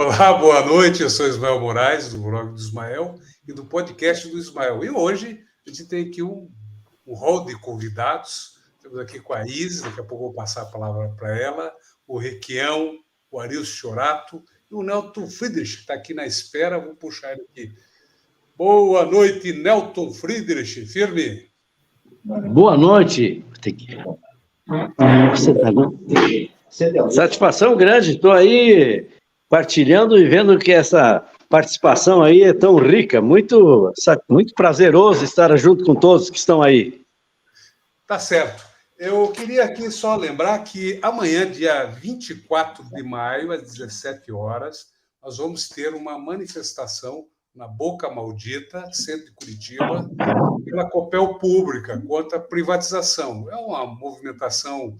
Olá, boa noite. Eu sou Ismael Moraes, do blog do Ismael e do podcast do Ismael. E hoje a gente tem aqui um hall de convidados. Estamos aqui com a Isis, daqui a pouco eu vou passar a palavra para ela, o Requião, o Arilson Chorato e o Nelton Friedrich, que está aqui na espera. Vou puxar ele aqui. Boa noite, Nelton Friedrich. Firme. Boa noite. Você tá bom? Satisfação grande. Estou aí partilhando e vendo que essa participação aí é tão rica. Muito prazeroso estar junto com todos que estão aí. Tá certo. Eu queria aqui só lembrar que amanhã, dia 24 de maio, às 17 horas, nós vamos ter uma manifestação na Boca Maldita, centro de Curitiba, pela Copel Pública, contra a privatização. É uma movimentação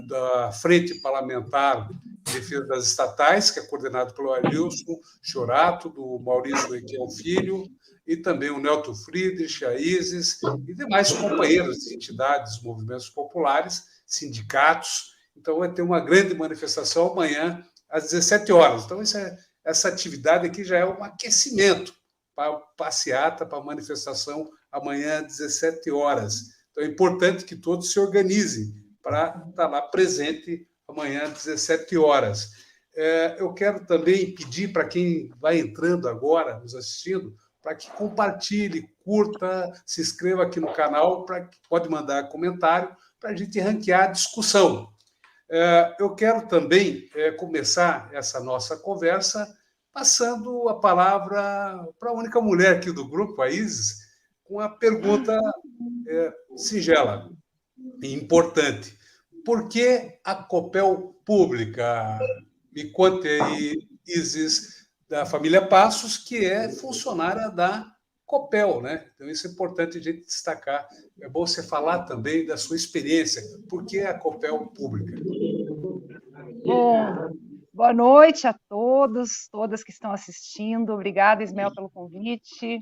da Frente Parlamentar de Defesa das Estatais, que é coordenado pelo Arilson Chorato, do Maurício Requião Filho, e também o Nelton Friedrich, a Isis, e demais companheiros de entidades, movimentos populares, sindicatos. Então, vai ter uma grande manifestação amanhã, às 17 horas. Então, essa atividade aqui já é um aquecimento para a passeata, para a manifestação amanhã às 17 horas. Então, é importante que todos se organizem para estar lá presente amanhã às 17 horas. Eu quero também pedir para quem vai entrando agora, nos assistindo, para que compartilhe, curta, se inscreva aqui no canal, pode mandar comentário para a gente ranquear a discussão. Eu quero também começar essa nossa conversa passando a palavra para a única mulher aqui do grupo, a Isis, com a pergunta singela e importante. Por que a Copel Pública? Me conte aí, Isis, da família Passos, que é funcionária da Copel, né? Então, isso é importante a gente destacar. É bom você falar também da sua experiência. Por que a Copel Pública? Bom, boa noite a todos, todas que estão assistindo. Obrigada, Ismael, pelo convite.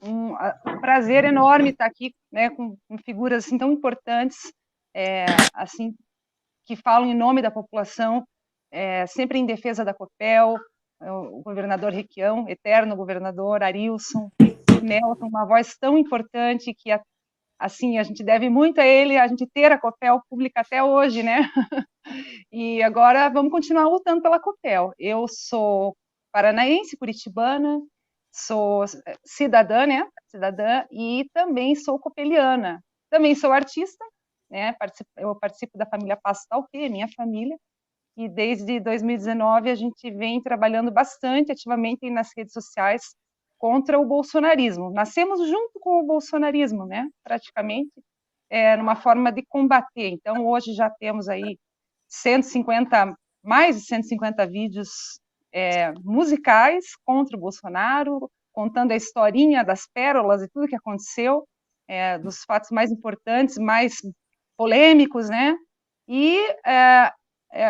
Um prazer enorme estar aqui, né, com figuras assim, tão importantes, assim, que falam em nome da população, sempre em defesa da Copel, o governador Requião, eterno governador, Arilson, Nelton, uma voz tão importante que assim, a gente deve muito a ele, a gente ter a Copel Pública até hoje, né? E agora vamos continuar lutando pela Copel. Eu sou paranaense, curitibana, sou cidadã, né? Cidadã, e também sou copeliana. Também sou artista, né? Eu participo da família Passos Talquê, minha família, e desde 2019 a gente vem trabalhando bastante ativamente nas redes sociais contra o bolsonarismo. Nascemos junto com o bolsonarismo, né? Praticamente, numa forma de combater. Então, hoje já temos aí mais de 150 vídeos musicais contra o Bolsonaro, contando a historinha das pérolas e tudo que aconteceu, dos fatos mais importantes, mais polêmicos, né? E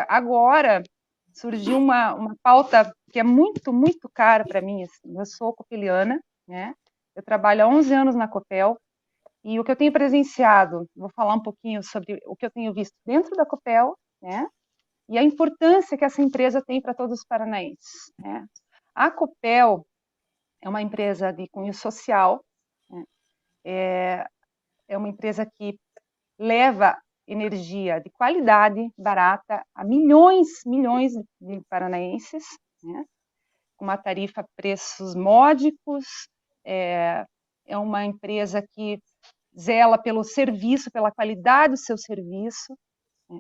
agora surgiu uma pauta que é muito, muito cara para mim. Assim. Eu sou copeliana, né? Eu trabalho há 11 anos na Copel, e o que eu tenho presenciado, vou falar um pouquinho sobre o que eu tenho visto dentro da Copel, né? E a importância que essa empresa tem para todos os paranaenses, né? A Copel é uma empresa de cunho social, né? É uma empresa que leva energia de qualidade, barata, a milhões de paranaenses, né? Com uma tarifa, preços módicos, é uma empresa que zela pelo serviço, pela qualidade do seu serviço.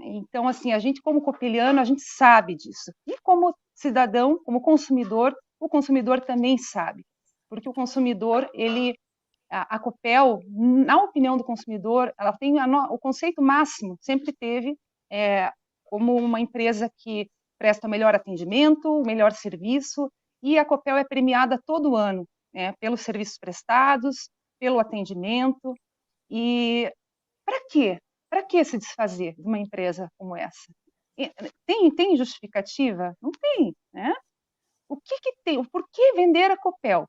Então, assim, a gente como copeliano, a gente sabe disso. E como cidadão, como consumidor, o consumidor também sabe. Porque o consumidor, a Copel, na opinião do consumidor, ela tem o conceito máximo, sempre teve como uma empresa que presta o melhor atendimento, o melhor serviço, e a Copel é premiada todo ano, né, pelos serviços prestados, pelo atendimento. E para quê? Para que se desfazer de uma empresa como essa? Tem justificativa? Não tem, né? O que tem? Por que vender a Copel?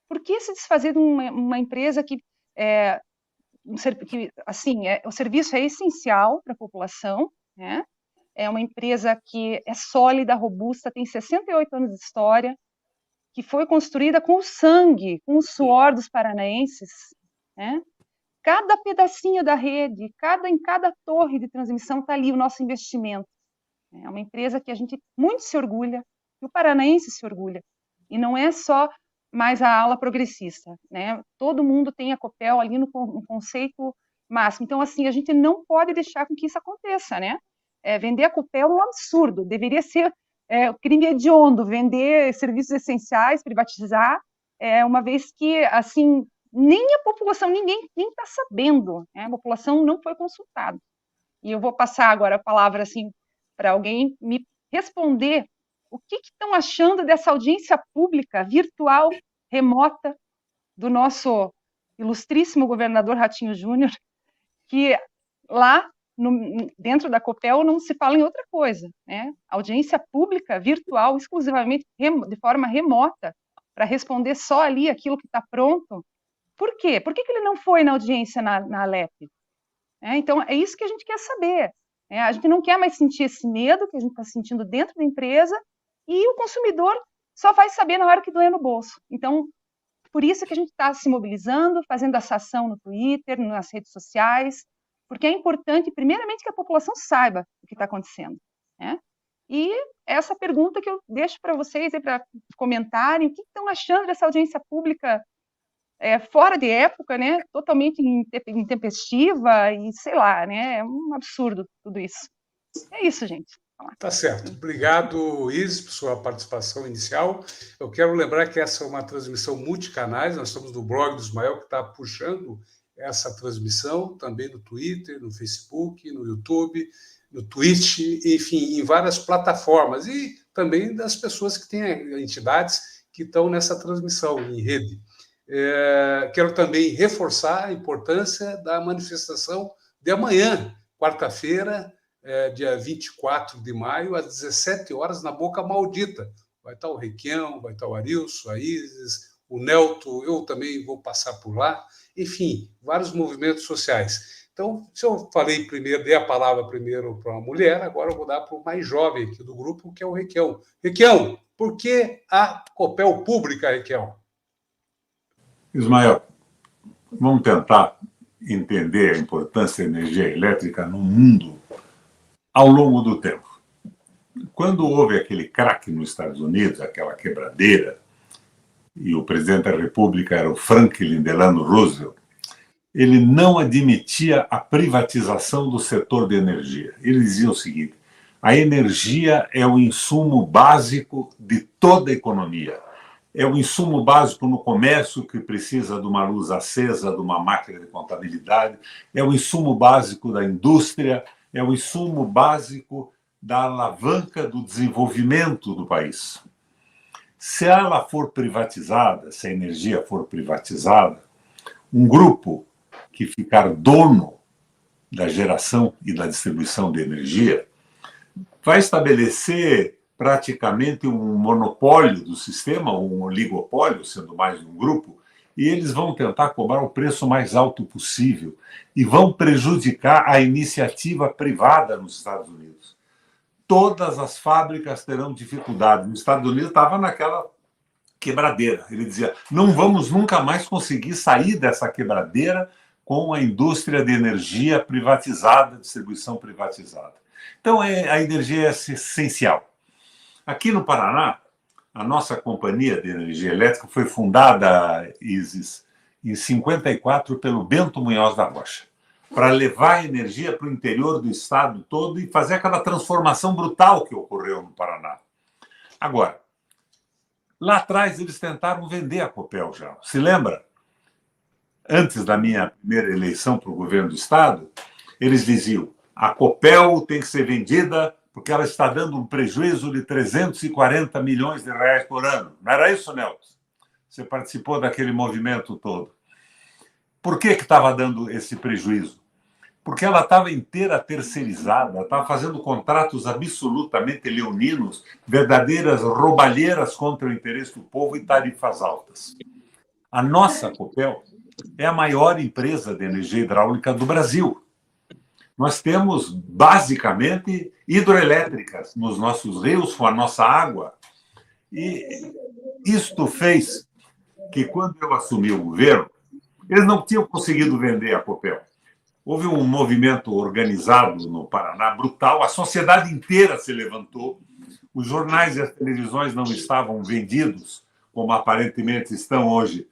Por que se desfazer de uma empresa que assim, o serviço é essencial para a população, né? é uma empresa que é sólida, robusta, tem 68 anos de história, que foi construída com o sangue, com o suor dos paranaenses, né? Cada pedacinho da rede, em cada torre de transmissão está ali o nosso investimento. É uma empresa que a gente muito se orgulha, que o paranaense se orgulha. E não é só mais a ala progressista, né? Todo mundo tem a Copel ali no conceito máximo. Então, assim, a gente não pode deixar com que isso aconteça, né? Vender a Copel é um absurdo, deveria ser crime hediondo, vender serviços essenciais, privatizar, uma vez que, assim, nem a população, ninguém nem está sabendo, né? A população não foi consultada. E eu vou passar agora a palavra, assim, para alguém me responder o que estão achando dessa audiência pública, virtual, remota, do nosso ilustríssimo governador Ratinho Júnior, que lá dentro da Copel não se fala em outra coisa, né? Audiência pública, virtual, exclusivamente de forma remota, para responder só ali aquilo que está pronto. Por quê? Por que ele não foi na audiência na Alep? Então, é isso que a gente quer saber. A gente não quer mais sentir esse medo que a gente está sentindo dentro da empresa e o consumidor só vai saber na hora que doer no bolso. Então, por isso que a gente está se mobilizando, fazendo essa ação no Twitter, nas redes sociais, porque é importante, primeiramente, que a população saiba o que está acontecendo, né? E essa pergunta que eu deixo para vocês, para comentarem, o que estão achando dessa audiência pública fora de época, né? Totalmente intempestiva e, sei lá, né? É um absurdo tudo isso. É isso, gente. Tá certo. Obrigado, Isis, por sua participação inicial. Eu quero lembrar que essa é uma transmissão multicanais, nós estamos no blog do Ismael, que está puxando essa transmissão, também no Twitter, no Facebook, no YouTube, no Twitch, enfim, em várias plataformas, e também das pessoas que têm entidades que estão nessa transmissão em rede. Quero também reforçar a importância da manifestação de amanhã, quarta-feira, dia 24 de maio, às 17 horas, na Boca Maldita. Vai estar o Requião, vai estar o Arilson, a Isis, o Nelto, eu também vou passar por lá. Enfim, vários movimentos sociais. Então, se eu falei primeiro, dei a palavra primeiro para uma mulher, agora eu vou dar para o mais jovem aqui do grupo, que é o Requião. Requião, por que a Copel pública, Requião? Ismael, vamos tentar entender a importância da energia elétrica no mundo ao longo do tempo. Quando houve aquele craque nos Estados Unidos, aquela quebradeira, e o presidente da República era o Franklin Delano Roosevelt, ele não admitia a privatização do setor de energia. Ele dizia o seguinte: a energia é o insumo básico de toda a economia. É o insumo básico no comércio, que precisa de uma luz acesa, de uma máquina de contabilidade. É o insumo básico da indústria. É o insumo básico da alavanca do desenvolvimento do país. Se ela for privatizada, se a energia for privatizada, um grupo que ficar dono da geração e da distribuição de energia vai estabelecer praticamente um monopólio do sistema, um oligopólio, sendo mais de um grupo, e eles vão tentar cobrar o preço mais alto possível e vão prejudicar a iniciativa privada nos Estados Unidos. Todas as fábricas terão dificuldade. Nos Estados Unidos estava naquela quebradeira. Ele dizia: não vamos nunca mais conseguir sair dessa quebradeira com a indústria de energia privatizada, distribuição privatizada. Então, a energia é essencial. Aqui no Paraná, a nossa companhia de energia elétrica foi fundada, Isis, em 54 pelo Bento Munhoz da Rocha, para levar energia para o interior do estado todo e fazer aquela transformação brutal que ocorreu no Paraná. Agora, lá atrás eles tentaram vender a Copel já. Se lembra? Antes da minha primeira eleição para o governo do estado, eles diziam: a Copel tem que ser vendida porque ela está dando um prejuízo de 340 milhões de reais por ano. Não era isso, Nelson? Você participou daquele movimento todo. Por que estava dando esse prejuízo? Porque ela estava inteira terceirizada, estava fazendo contratos absolutamente leoninos, verdadeiras roubalheiras contra o interesse do povo e tarifas altas. A nossa Copel é a maior empresa de energia hidráulica do Brasil. Nós temos, basicamente, hidroelétricas nos nossos rios, com a nossa água. E isto fez que, quando eu assumi o governo, eles não tinham conseguido vender a Copel. Houve um movimento organizado no Paraná brutal, a sociedade inteira se levantou, os jornais e as televisões não estavam vendidos, como aparentemente estão hoje,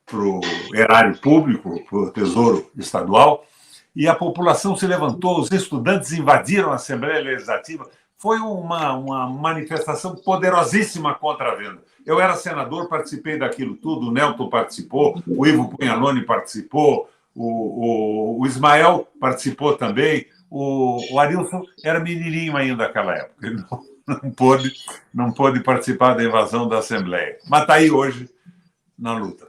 para o erário público, para o Tesouro Estadual, e a população se levantou, os estudantes invadiram a Assembleia Legislativa. Foi uma manifestação poderosíssima contra a venda. Eu era senador, participei daquilo tudo, o Nelton participou, o Ivo Pugnaloni participou, o Ismael participou também, o Arilson era menininho ainda naquela época, ele não pôde participar da invasão da Assembleia, mas está aí hoje na luta.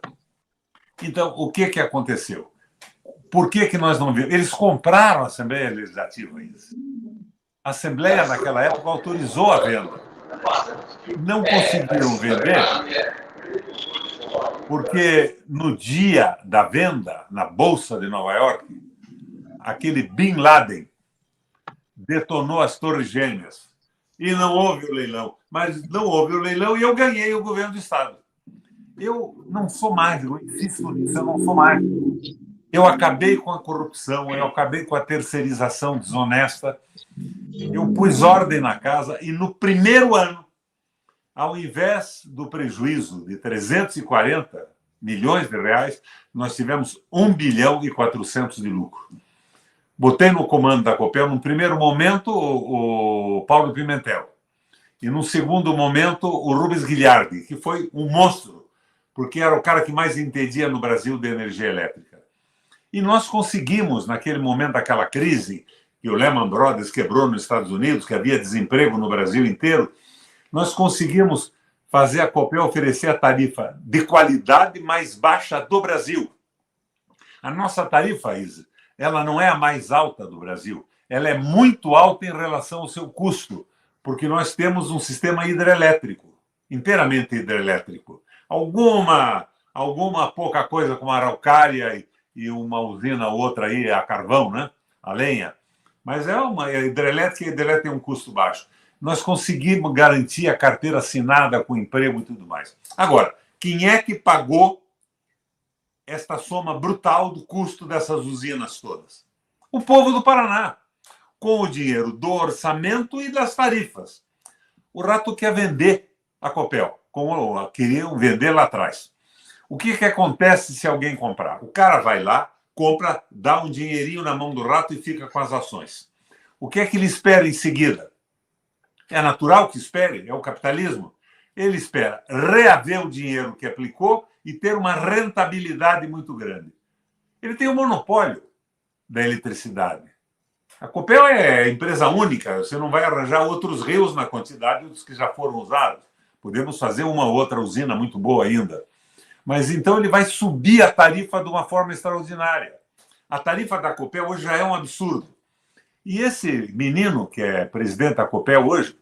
Então, o que aconteceu? Por que nós não vimos? Eles compraram a Assembleia Legislativa ainda. A Assembleia, naquela época, autorizou a venda. Não conseguiram vender porque, no dia da venda, na Bolsa de Nova York, aquele Bin Laden detonou as Torres Gêmeas. E não houve o leilão. Mas não houve o leilão e eu ganhei o governo do Estado. Eu não sou mágico, eu insisto nisso, eu não sou mágico. Eu acabei com a corrupção, eu acabei com a terceirização desonesta, eu pus ordem na casa e, no primeiro ano, ao invés do prejuízo de 340 milhões de reais, nós tivemos 1 bilhão e 400 de lucro. Botei no comando da Copel, no primeiro momento, o Paulo Pimentel, e no segundo momento, o Rubens Guilhardi, que foi um monstro, porque era o cara que mais entendia no Brasil de energia elétrica. E nós conseguimos, naquele momento daquela crise, que o Lehman Brothers quebrou nos Estados Unidos, que havia desemprego no Brasil inteiro, nós conseguimos fazer a Copel oferecer a tarifa de qualidade mais baixa do Brasil. A nossa tarifa, Isa, ela não é a mais alta do Brasil, ela é muito alta em relação ao seu custo, porque nós temos um sistema hidrelétrico, inteiramente hidrelétrico. Alguma pouca coisa como a Araucária e uma usina outra aí, a carvão, né? A lenha. Mas é uma hidrelétrica, e a hidrelétrica tem um custo baixo. Nós conseguimos garantir a carteira assinada com emprego e tudo mais. Agora, quem é que pagou esta soma brutal do custo dessas usinas todas? O povo do Paraná, com o dinheiro do orçamento e das tarifas. O rato quer vender a Copel, como queriam vender lá atrás. O que acontece se alguém comprar? O cara vai lá, compra, dá um dinheirinho na mão do rato e fica com as ações. O que ele espera em seguida? É natural que espere, é o capitalismo. Ele espera reaver o dinheiro que aplicou e ter uma rentabilidade muito grande. Ele tem um monopólio da eletricidade. A Copel é empresa única, você não vai arranjar outros rios na quantidade dos que já foram usados. Podemos fazer uma outra usina muito boa ainda. Mas então ele vai subir a tarifa de uma forma extraordinária. A tarifa da Copel hoje já é um absurdo. E esse menino, que é presidente da Copel hoje,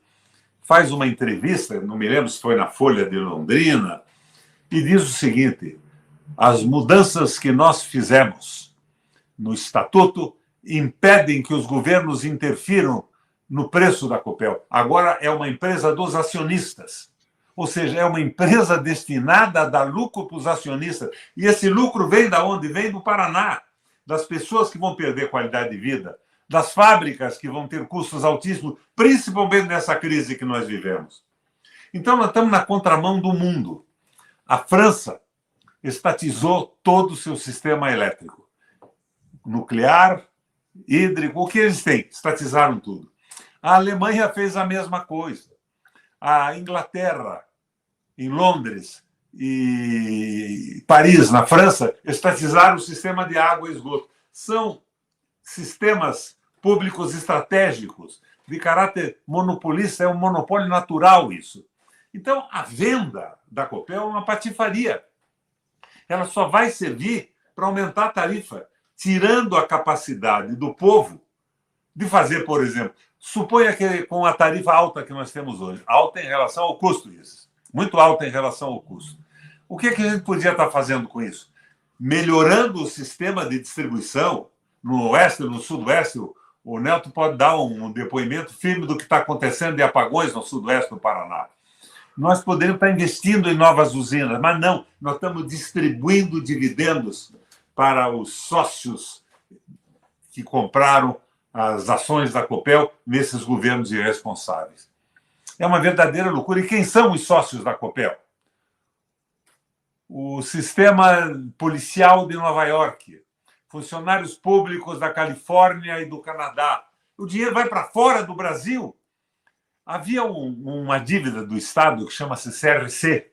faz uma entrevista, não me lembro se foi na Folha de Londrina, e diz o seguinte: as mudanças que nós fizemos no estatuto impedem que os governos interfiram no preço da Copel. Agora é uma empresa dos acionistas. Ou seja, é uma empresa destinada a dar lucro para os acionistas. E esse lucro vem de onde? Vem do Paraná, das pessoas que vão perder qualidade de vida, das fábricas que vão ter custos altíssimos, principalmente nessa crise que nós vivemos. Então, nós estamos na contramão do mundo. A França estatizou todo o seu sistema elétrico. Nuclear, hídrico, o que eles têm? Estatizaram tudo. A Alemanha fez a mesma coisa. A Inglaterra, em Londres e Paris, na França, estatizaram o sistema de água e esgoto. São sistemas públicos estratégicos, de caráter monopolista, é um monopólio natural isso. Então, a venda da Copel é uma patifaria. Ela só vai servir para aumentar a tarifa, tirando a capacidade do povo de fazer, por exemplo, suponha que com a tarifa alta que nós temos hoje, alta em relação ao custo, isso, muito alta em relação ao custo. O que a gente podia estar fazendo com isso? Melhorando o sistema de distribuição no oeste, no sudoeste. O Nelto pode dar um depoimento firme do que está acontecendo de apagões no sudoeste do Paraná. Nós poderíamos estar investindo em novas usinas, mas não, nós estamos distribuindo dividendos para os sócios que compraram as ações da Copel nesses governos irresponsáveis. É uma verdadeira loucura. E quem são os sócios da Copel? O sistema policial de Nova York, funcionários públicos da Califórnia e do Canadá. O dinheiro vai para fora do Brasil. Havia uma dívida do Estado que chama-se CRC,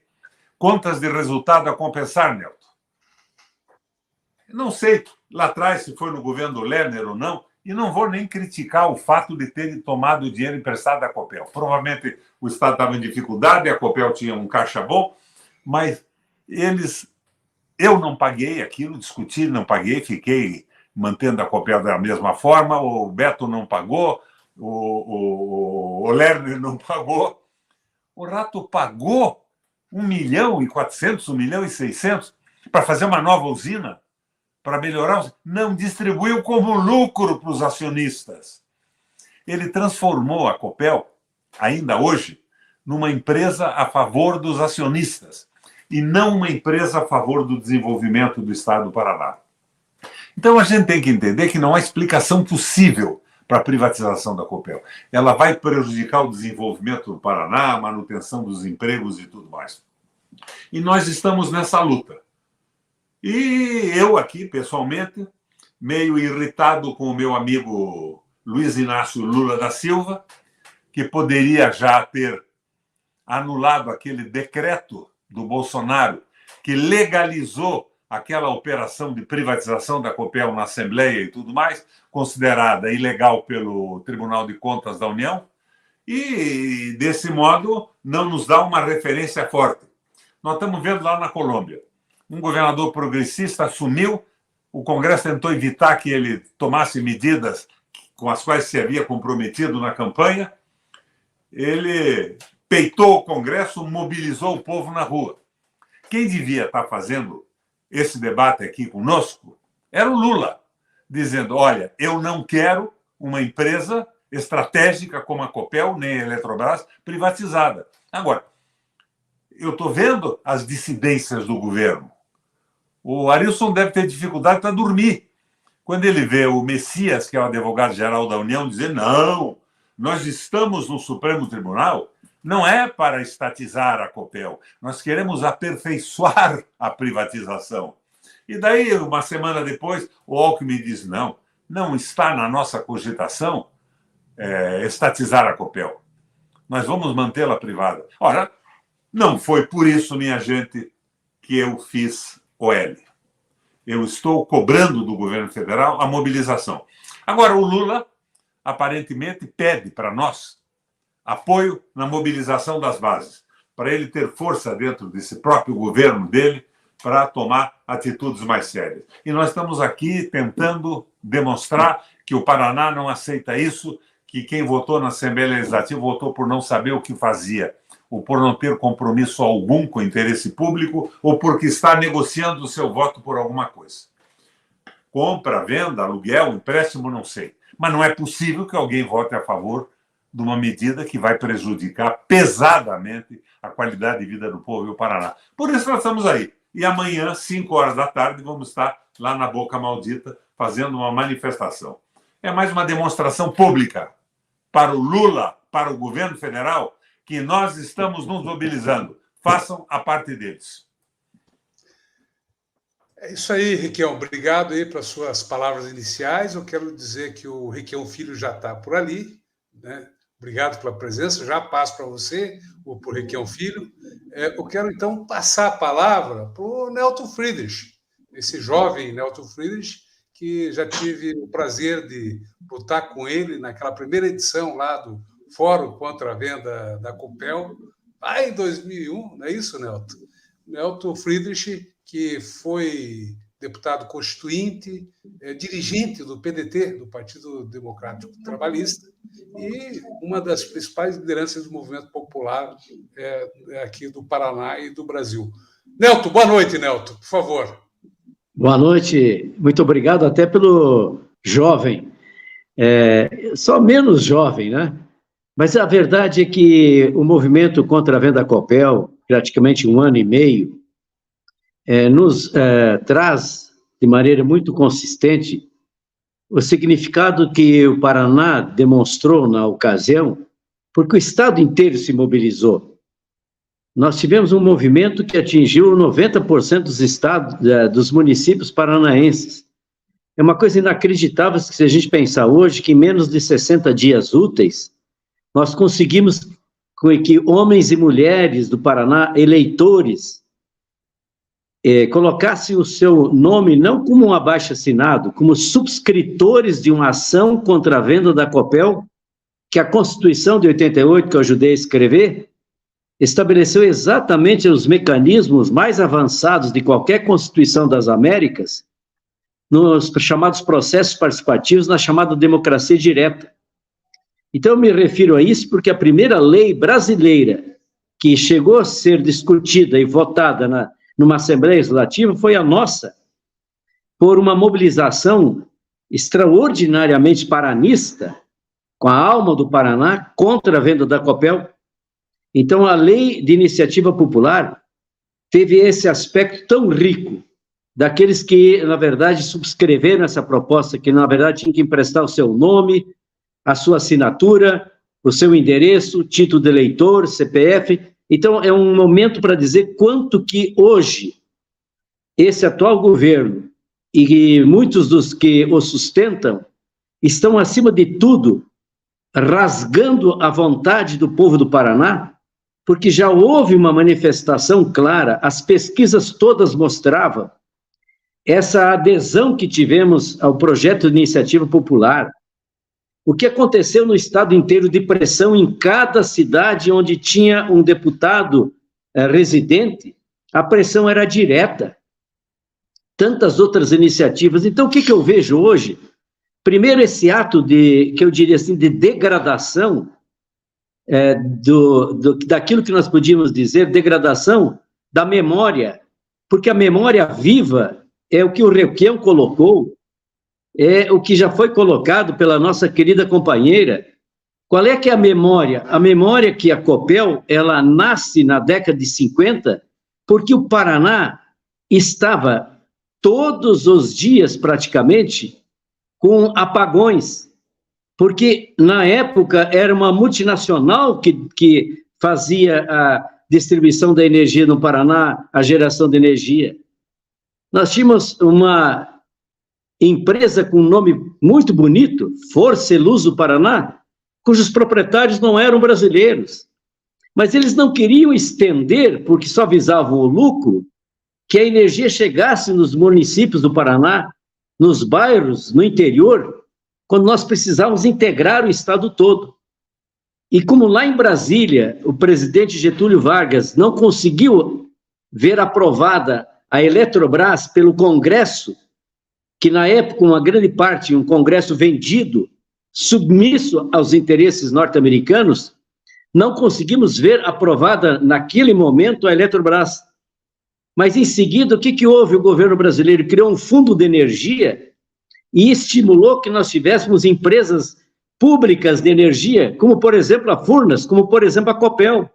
Contas de Resultado a Compensar, Nelton. Não sei lá atrás se foi no governo do Lerner ou não, e não vou nem criticar o fato de terem tomado o dinheiro emprestado da Copel. Provavelmente o Estado estava em dificuldade, a Copel tinha um caixa bom, mas eu não paguei aquilo, discuti, não paguei, fiquei mantendo a Copel da mesma forma, o Beto não pagou, o Lerner não pagou. O Rato pagou 1.400.000, 1.600.000 para fazer uma nova usina, para melhorar. Não distribuiu como lucro para os acionistas. Ele transformou a Copel, ainda hoje, numa empresa a favor dos acionistas e não uma empresa a favor do desenvolvimento do Estado do Paraná. Então, a gente tem que entender que não há explicação possível para a privatização da Copel. Ela vai prejudicar o desenvolvimento do Paraná, a manutenção dos empregos e tudo mais. E nós estamos nessa luta. E eu aqui, pessoalmente, meio irritado com o meu amigo Luiz Inácio Lula da Silva, que poderia já ter anulado aquele decreto do Bolsonaro que legalizou aquela operação de privatização da Copel na Assembleia e tudo mais, considerada ilegal pelo Tribunal de Contas da União, e, desse modo, não nos dá uma referência forte. Nós estamos vendo lá na Colômbia. Um governador progressista assumiu, o Congresso tentou evitar que ele tomasse medidas com as quais se havia comprometido na campanha, ele peitou o Congresso, mobilizou o povo na rua. Quem devia estar fazendo esse debate aqui conosco era o Lula, dizendo, olha, eu não quero uma empresa estratégica como a Copel, nem a Eletrobras, privatizada. Agora, eu estou vendo as dissidências do governo. O Arilson deve ter dificuldade para dormir quando ele vê o Messias, que é o advogado-geral da União, dizer, não, nós estamos no Supremo Tribunal, não é para estatizar a Copel, nós queremos aperfeiçoar a privatização. E daí, uma semana depois, o Alckmin diz, não está na nossa cogitação estatizar a Copel. Nós vamos mantê-la privada. Ora, não foi por isso, minha gente, que eu fiz OL. Eu estou cobrando do governo federal a mobilização. Agora, o Lula, aparentemente, pede para nós apoio na mobilização das bases, para ele ter força dentro desse próprio governo dele para tomar atitudes mais sérias. E nós estamos aqui tentando demonstrar que o Paraná não aceita isso, que quem votou na Assembleia Legislativa votou por não saber o que fazia, ou por não ter compromisso algum com o interesse público, ou porque está negociando o seu voto por alguma coisa. Compra, venda, aluguel, empréstimo, não sei. Mas não é possível que alguém vote a favor de uma medida que vai prejudicar pesadamente a qualidade de vida do povo e o Paraná. Por isso nós estamos aí. E amanhã, 5 horas da tarde, vamos estar lá na Boca Maldita fazendo uma manifestação. É mais uma demonstração pública para o Lula, para o governo federal, que nós estamos nos mobilizando. Façam a parte deles. É isso aí, Requião. Obrigado aí pelas suas palavras iniciais. Eu quero dizer que o Requião Filho já está por ali, né? Obrigado pela presença. Já passo para você, ou para o Requião Filho. Eu quero, então, passar a palavra para o Nelton Friedrich, esse jovem Nelton Friedrich, que já tive o prazer de lutar com ele naquela primeira edição lá do Fórum contra a Venda da Copel, lá em 2001, não é isso, Nelton? Nelton Friedrich, que foi deputado constituinte, dirigente do PDT, do Partido Democrático Trabalhista, e uma das principais lideranças do movimento popular aqui do Paraná e do Brasil. Nelton, boa noite, Nelton, por favor. Boa noite, muito obrigado até pelo jovem, só menos jovem, né? Mas a verdade é que o movimento contra a venda Copel, praticamente 1 ano e meio, nos traz de maneira muito consistente o significado que o Paraná demonstrou na ocasião, porque o Estado inteiro se mobilizou. Nós tivemos um movimento que atingiu 90% dos estados, dos municípios paranaenses. É uma coisa inacreditável se a gente pensar hoje que em menos de 60 dias úteis, nós conseguimos que homens e mulheres do Paraná, eleitores, colocassem o seu nome não como um abaixo-assinado, como subscritores de uma ação contra a venda da Copel, que a Constituição de 88, que eu ajudei a escrever, estabeleceu exatamente os mecanismos mais avançados de qualquer Constituição das Américas, nos chamados processos participativos, na chamada democracia direta. Então, eu me refiro a isso porque a primeira lei brasileira que chegou a ser discutida e votada numa Assembleia Legislativa foi a nossa, por uma mobilização extraordinariamente paranista, com a alma do Paraná, contra a venda da Copel. Então, a lei de iniciativa popular teve esse aspecto tão rico, daqueles que, na verdade, subscreveram essa proposta, que, na verdade, tinham que emprestar o seu nome, a sua assinatura, o seu endereço, título de eleitor, CPF. Então, é um momento para dizer quanto que hoje esse atual governo e muitos dos que o sustentam estão, acima de tudo, rasgando a vontade do povo do Paraná, porque já houve uma manifestação clara, as pesquisas todas mostravam essa adesão que tivemos ao projeto de iniciativa popular. O que aconteceu no estado inteiro de pressão em cada cidade onde tinha um deputado residente, a pressão era direta. Tantas outras iniciativas. Então, o que eu vejo hoje? Primeiro, esse ato que eu diria assim, de degradação daquilo que nós podíamos dizer, degradação da memória, porque a memória viva é o que o Requião colocou, é o que já foi colocado pela nossa querida companheira. Qual é que é a memória? A memória que a Copel, ela nasce na década de 50, porque o Paraná estava todos os dias, praticamente, com apagões, porque na época era uma multinacional que fazia a distribuição da energia no Paraná, a geração de energia. Nós tínhamos uma empresa com um nome muito bonito, Força e Luz do Paraná, cujos proprietários não eram brasileiros. Mas eles não queriam estender, porque só visavam o lucro, que a energia chegasse nos municípios do Paraná, nos bairros, no interior, quando nós precisávamos integrar o estado todo. E como lá em Brasília, o presidente Getúlio Vargas não conseguiu ver aprovada a Eletrobras pelo Congresso, que na época, uma grande parte, um Congresso vendido, submisso aos interesses norte-americanos, não conseguimos ver aprovada naquele momento a Eletrobras. Mas em seguida, o que houve? O governo brasileiro criou um fundo de energia e estimulou que nós tivéssemos empresas públicas de energia, como por exemplo a Furnas, como por exemplo a Copel.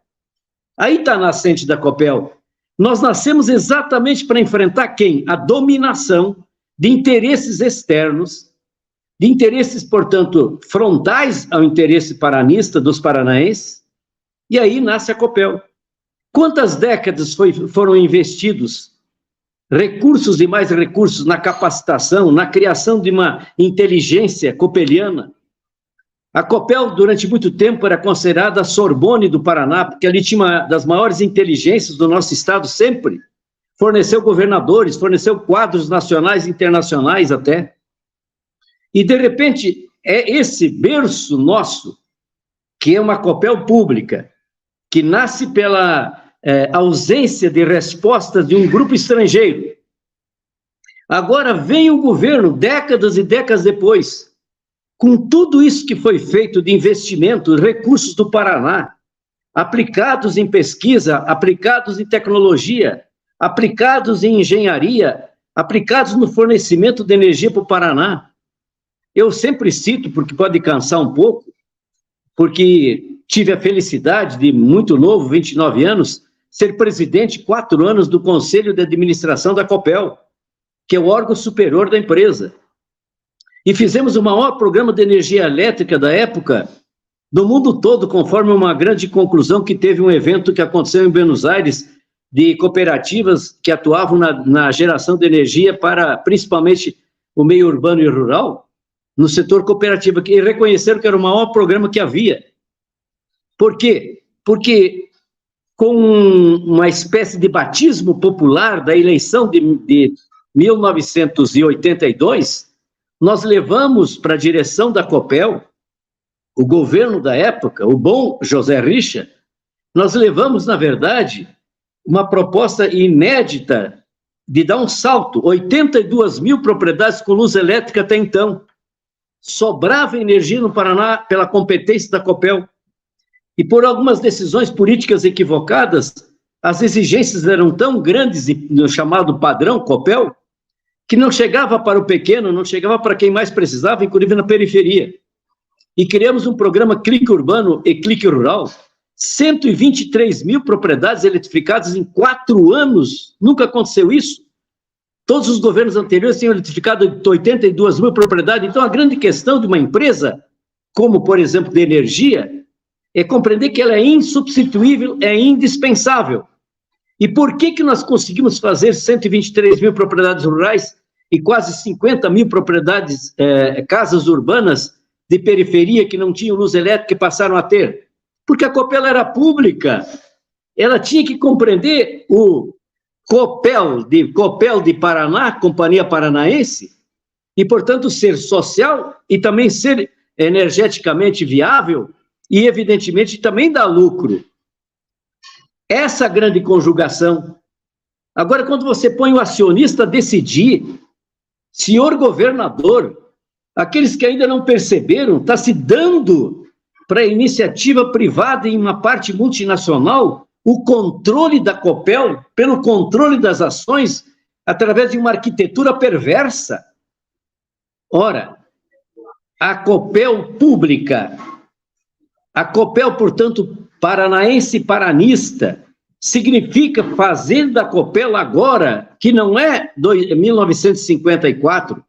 Aí está a nascente da Copel. Nós nascemos exatamente para enfrentar quem? A dominação de interesses externos, de interesses, portanto, frontais ao interesse paranista dos paranaenses, e aí nasce a Copel. Quantas décadas foram investidos recursos e mais recursos na capacitação, na criação de uma inteligência copeliana? A Copel, durante muito tempo, era considerada a Sorbonne do Paraná, porque ali tinha uma das maiores inteligências do nosso estado sempre. Forneceu governadores, forneceu quadros nacionais e internacionais até. E, de repente, é esse berço nosso, que é uma Copel pública, que nasce pela ausência de respostas de um grupo estrangeiro. Agora vem o governo, décadas e décadas depois, com tudo isso que foi feito de investimento, recursos do Paraná, aplicados em pesquisa, aplicados em tecnologia, aplicados em engenharia, aplicados no fornecimento de energia para o Paraná. Eu sempre cito, porque pode cansar um pouco, porque tive a felicidade de, muito novo, 29 anos, ser presidente 4 anos do Conselho de Administração da Copel, que é o órgão superior da empresa. E fizemos o maior programa de energia elétrica da época, do mundo todo, conforme uma grande conclusão que teve um evento que aconteceu em Buenos Aires, de cooperativas que atuavam na geração de energia para, principalmente, o meio urbano e rural, no setor cooperativo, e reconheceram que era o maior programa que havia. Por quê? Porque, com uma espécie de batismo popular da eleição de 1982, nós levamos para a direção da Copel, o governo da época, o bom José Richa, nós levamos, na verdade, uma proposta inédita de dar um salto, 82 mil propriedades com luz elétrica até então. Sobrava energia no Paraná pela competência da Copel. E por algumas decisões políticas equivocadas, as exigências eram tão grandes no chamado padrão Copel, que não chegava para o pequeno, não chegava para quem mais precisava, inclusive na periferia. E criamos um programa Clique Urbano e Clique Rural, 123 mil propriedades eletrificadas em 4 anos. Nunca aconteceu isso. Todos os governos anteriores tinham eletrificado 82 mil propriedades. Então, a grande questão de uma empresa, como, por exemplo, de energia, é compreender que ela é insubstituível, é indispensável. E por que nós conseguimos fazer 123 mil propriedades rurais e quase 50 mil propriedades, casas urbanas de periferia que não tinham luz elétrica e passaram a ter? Porque a Copel era pública, ela tinha que compreender o Copel de Paraná, Companhia Paranaense, e, portanto, ser social e também ser energeticamente viável e, evidentemente, também dar lucro. Essa grande conjugação. Agora, quando você põe o acionista a decidir, senhor governador, aqueles que ainda não perceberam, está se dando para a iniciativa privada em uma parte multinacional o controle da Copel pelo controle das ações através de uma arquitetura perversa. Ora, a Copel pública, a Copel, portanto, paranaense e paranista, significa fazer da Copel agora, que não é 1954,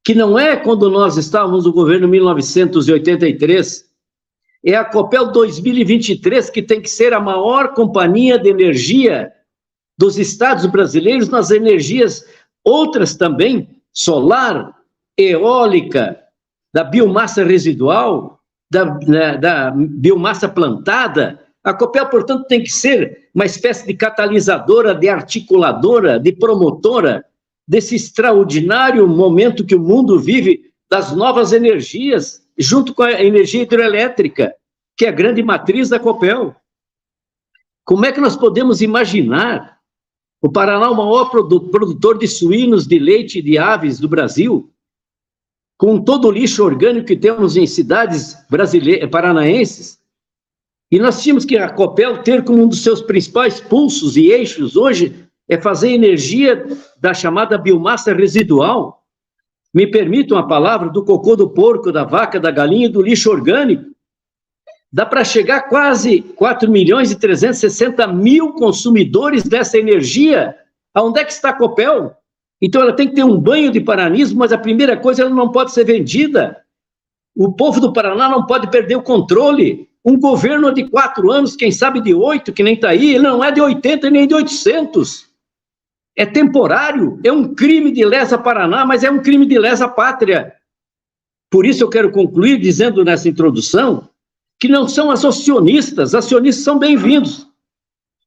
que não é quando nós estávamos no governo 1983, é a Copel 2023 que tem que ser a maior companhia de energia dos estados brasileiros nas energias outras também, solar, eólica, da biomassa residual, da biomassa plantada. A Copel, portanto, tem que ser uma espécie de catalisadora, de articuladora, de promotora desse extraordinário momento que o mundo vive das novas energias, junto com a energia hidrelétrica, que é a grande matriz da Copel. Como é que nós podemos imaginar o Paraná, o maior produtor de suínos, de leite e de aves do Brasil, com todo o lixo orgânico que temos em cidades paranaenses, e nós tínhamos que a Copel ter como um dos seus principais pulsos e eixos hoje é fazer energia da chamada biomassa residual. Me permitam a palavra, do cocô do porco, da vaca, da galinha e do lixo orgânico. Dá para chegar a quase 4.360.000 consumidores dessa energia. Aonde é que está a Copel? Então ela tem que ter um banho de paranismo, mas a primeira coisa, ela não pode ser vendida. O povo do Paraná não pode perder o controle. Um governo de 4 anos, quem sabe de 8, que nem está aí, ele não é de 80 nem de 800. É temporário, é um crime de lesa Paraná, mas é um crime de lesa pátria. Por isso eu quero concluir dizendo nessa introdução que não são as acionistas são bem-vindos.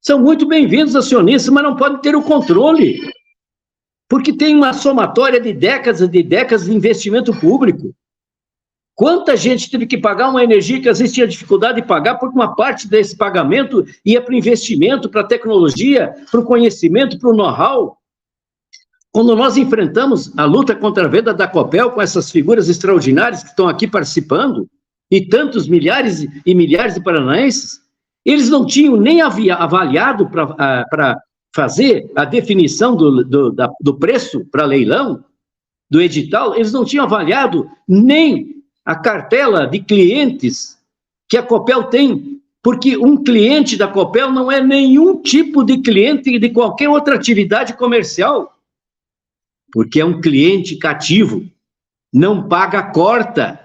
São muito bem-vindos acionistas, mas não podem ter o controle. Porque tem uma somatória de décadas e de décadas de investimento público. Quanta gente teve que pagar uma energia que às vezes tinha dificuldade de pagar, porque uma parte desse pagamento ia para o investimento, para a tecnologia, para o conhecimento, para o know-how. Quando nós enfrentamos a luta contra a venda da Copel, com essas figuras extraordinárias que estão aqui participando, e tantos milhares e milhares de paranaenses, eles não tinham nem avaliado para fazer a definição do preço para leilão, do edital, eles não tinham avaliado nem a cartela de clientes que a Copel tem, porque um cliente da Copel não é nenhum tipo de cliente de qualquer outra atividade comercial, porque é um cliente cativo, não paga corta.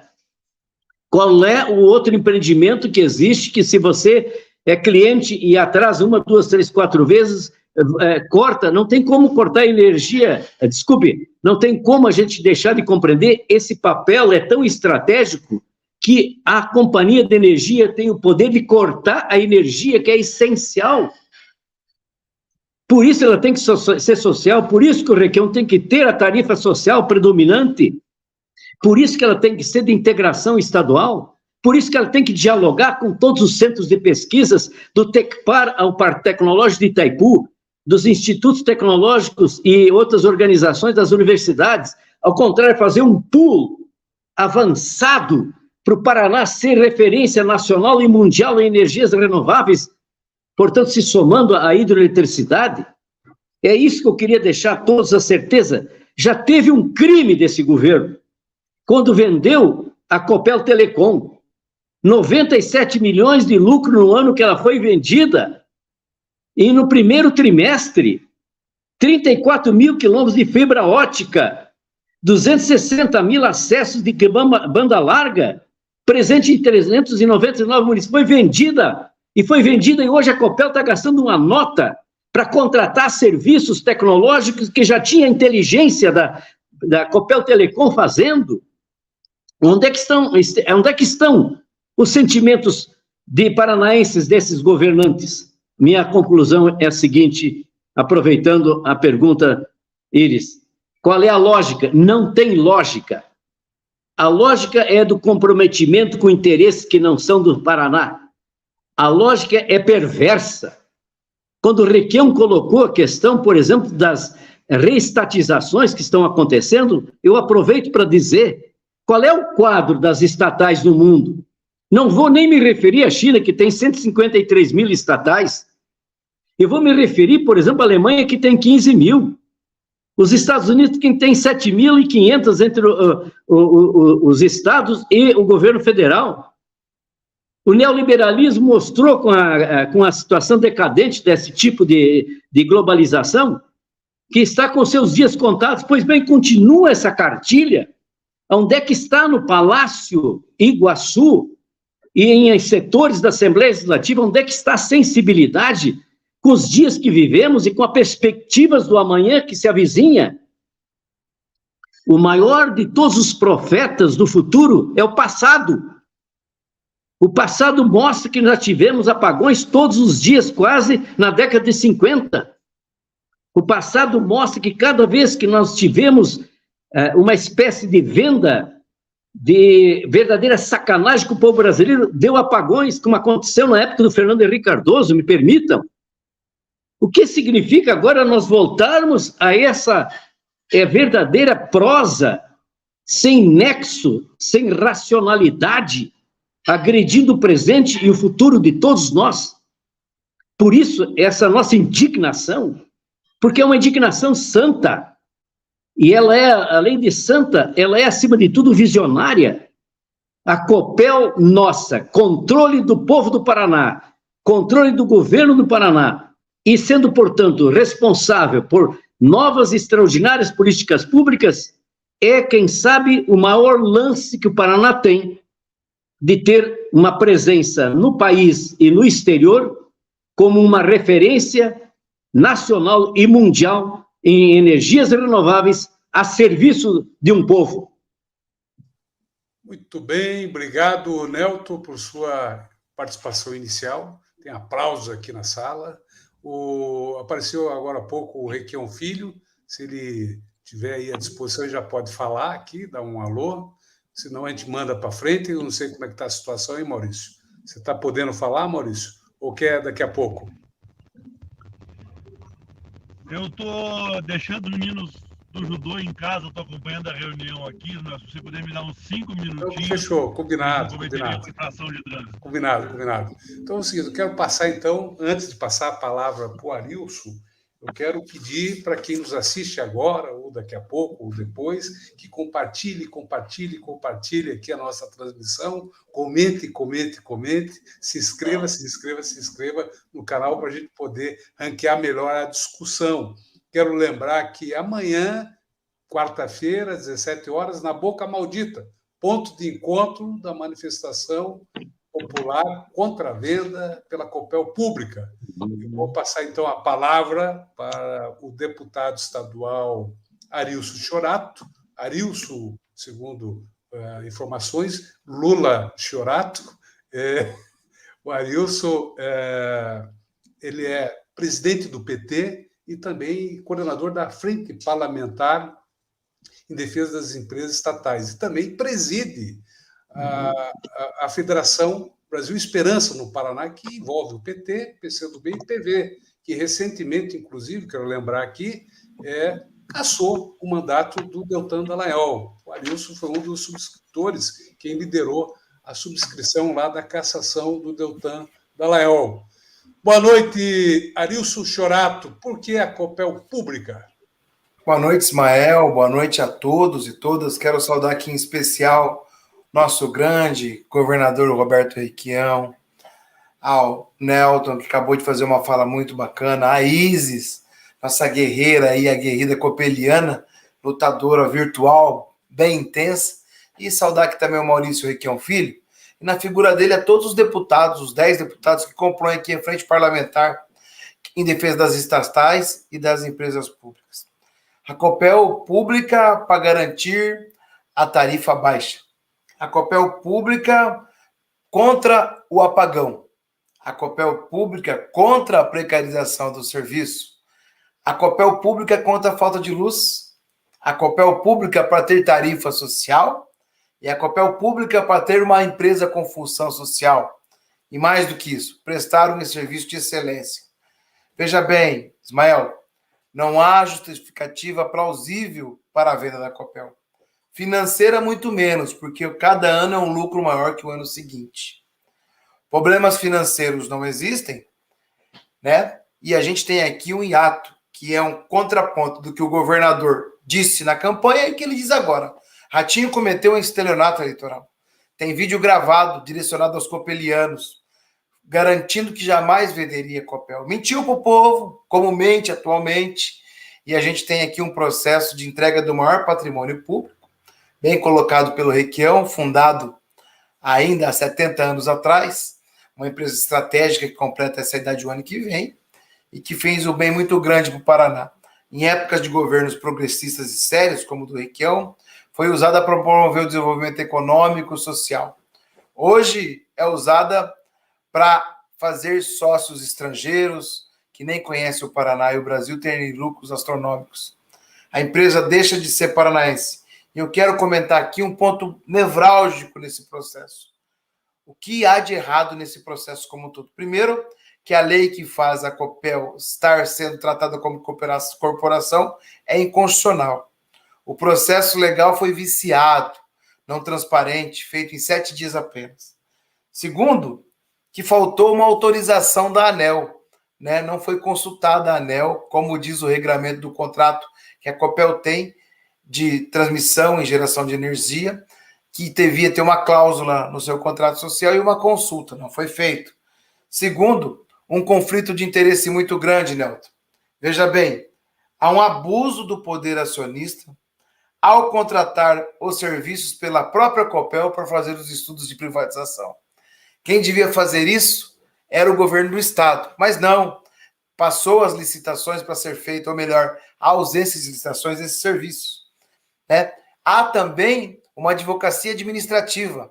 Qual é o outro empreendimento que existe que, se você é cliente e atrasa 1, 2, 3, 4 vezes, corta, não tem como cortar energia, desculpe, não tem como a gente deixar de compreender, esse papel é tão estratégico que a companhia de energia tem o poder de cortar a energia, que é essencial. Por isso ela tem que ser social, por isso que o Requião tem que ter a tarifa social predominante, por isso que ela tem que ser de integração estadual, por isso que ela tem que dialogar com todos os centros de pesquisas, do TECPAR ao Parque Tecnológico de Itaipu, dos institutos tecnológicos e outras organizações das universidades, ao contrário, fazer um pool avançado para o Paraná ser referência nacional e mundial em energias renováveis, portanto, se somando à hidroeletricidade. É isso que eu queria deixar a todos a certeza. Já teve um crime desse governo, quando vendeu a Copel Telecom, 97 milhões de lucro no ano que ela foi vendida, e no primeiro trimestre, 34 mil quilômetros de fibra ótica, 260 mil acessos de banda larga, presente em 399 municípios, foi vendida, e hoje a Copel está gastando uma nota para contratar serviços tecnológicos que já tinha inteligência da Copel Telecom fazendo. Onde é que estão os sentimentos de paranaenses desses governantes? Minha conclusão é a seguinte, aproveitando a pergunta, Iris, qual é a lógica? Não tem lógica. A lógica é do comprometimento com interesses que não são do Paraná. A lógica é perversa. Quando o Requião colocou a questão, por exemplo, das reestatizações que estão acontecendo, eu aproveito para dizer qual é o quadro das estatais no mundo. Não vou nem me referir à China, que tem 153 mil estatais. Eu vou me referir, por exemplo, à Alemanha, que tem 15 mil. Os Estados Unidos, que tem 7.500 entre os estados e o governo federal. O neoliberalismo mostrou, com a situação decadente desse tipo de globalização, que está com seus dias contados. Pois bem, continua essa cartilha. Onde é que está no Palácio Iguaçu e em setores da Assembleia Legislativa, onde é que está a sensibilidade com os dias que vivemos e com as perspectivas do amanhã que se avizinha? O maior de todos os profetas do futuro é o passado. O passado mostra que nós tivemos apagões todos os dias, quase na década de 50. O passado mostra que cada vez que nós tivemos uma espécie de venda de verdadeira sacanagem com o povo brasileiro, deu apagões, como aconteceu na época do Fernando Henrique Cardoso, me permitam. O que significa agora nós voltarmos a essa verdadeira prosa, sem nexo, sem racionalidade, agredindo o presente e o futuro de todos nós? Por isso, essa nossa indignação, porque é uma indignação santa, e ela é, além de santa, ela é, acima de tudo, visionária. A Copel nossa, controle do povo do Paraná, controle do governo do Paraná, e sendo, portanto, responsável por novas e extraordinárias políticas públicas, é, quem sabe, o maior lance que o Paraná tem de ter uma presença no país e no exterior como uma referência nacional e mundial em energias renováveis a serviço de um povo. Muito bem, obrigado, Nelton, por sua participação inicial. Tem aplausos aqui na sala. Apareceu agora há pouco o Requião Filho, se ele tiver aí à disposição, já pode falar aqui, dar um alô, senão a gente manda para frente. Eu não sei como é que está a situação, hein, Maurício? Você está podendo falar, Maurício? Ou quer daqui a pouco? Eu estou deixando os meninos do judô em casa, estou acompanhando a reunião aqui, se você puder me dar uns 5 minutinhos... Então, fechou, combinado. Combinado. Então é o seguinte, eu quero passar, então, antes de passar a palavra para o Arilson, Eu quero pedir para quem nos assiste agora, ou daqui a pouco, ou depois, que compartilhe aqui a nossa transmissão, comente, se inscreva no canal para a gente poder ranquear melhor a discussão. Quero lembrar que amanhã, quarta-feira, às 17 horas, na Boca Maldita, ponto de encontro da manifestação popular contra a venda pela Copel Pública. Eu vou passar, então, a palavra para o deputado estadual Arilson Chorato. Arilson, segundo informações, Lula Chorato. O Arilson ele é presidente do PT e também coordenador da Frente Parlamentar em Defesa das Empresas Estatais. E também preside a Federação Brasil Esperança no Paraná, que envolve o PT, PCdoB e PV, que recentemente, inclusive, quero lembrar aqui, cassou o mandato do Deltan Dallagnol. O Arilson foi um dos subscritores, quem liderou a subscrição lá da cassação do Deltan Dallagnol. Boa noite, Arilson Chorato. Por que a Copel Pública? Boa noite, Ismael. Boa noite a todos e todas. Quero saudar aqui em especial nosso grande governador Roberto Requião, ao Nelton, que acabou de fazer uma fala muito bacana, a Isis, nossa guerreira aí, a guerreira copeliana, lutadora virtual, bem intensa, e saudar aqui também o Maurício Requião Filho, e na figura dele a todos os deputados, os 10 deputados que compõem aqui a Frente Parlamentar em defesa das estatais e das empresas públicas. A Copel Pública para garantir a tarifa baixa. A Copel Pública contra o apagão. A Copel Pública contra a precarização do serviço. A Copel Pública contra a falta de luz. A Copel Pública para ter tarifa social. E a Copel Pública para ter uma empresa com função social. E mais do que isso, prestar um serviço de excelência. Veja bem, Ismael, não há justificativa plausível para a venda da Copel. Financeira, muito menos, porque cada ano é um lucro maior que o ano seguinte. Problemas financeiros não existem, né? E a gente tem aqui um hiato, que é um contraponto do que o governador disse na campanha e que ele diz agora. Ratinho cometeu um estelionato eleitoral. Tem vídeo gravado, direcionado aos copelianos, garantindo que jamais venderia Copel. Mentiu para o povo, como mente atualmente, e a gente tem aqui um processo de entrega do maior patrimônio público, bem colocado pelo Requião, fundado ainda há 70 anos atrás, uma empresa estratégica que completa essa idade o ano que vem, e que fez um bem muito grande para o Paraná. Em épocas de governos progressistas e sérios, como o do Requião, foi usada para promover o desenvolvimento econômico e social. Hoje é usada para fazer sócios estrangeiros que nem conhecem o Paraná e o Brasil terem lucros astronômicos. A empresa deixa de ser paranaense. E eu quero comentar aqui um ponto nevrálgico nesse processo. O que há de errado nesse processo como um todo? Primeiro, que a lei que faz a Copel estar sendo tratada como corporação é inconstitucional. O processo legal foi viciado, não transparente, feito em 7 dias apenas. Segundo, que faltou uma autorização da ANEEL, né? Não foi consultada a ANEEL, como diz o regramento do contrato que a Copel tem de transmissão e geração de energia, que devia ter uma cláusula no seu contrato social e uma consulta, não foi feito. Segundo, um conflito de interesse muito grande, Nelton. Veja bem, há um abuso do poder acionista ao contratar os serviços pela própria Copel para fazer os estudos de privatização. Quem devia fazer isso era o governo do Estado, mas não, passou as licitações para ser feito, ou melhor, a ausência de licitações desses serviços. Há também uma advocacia administrativa.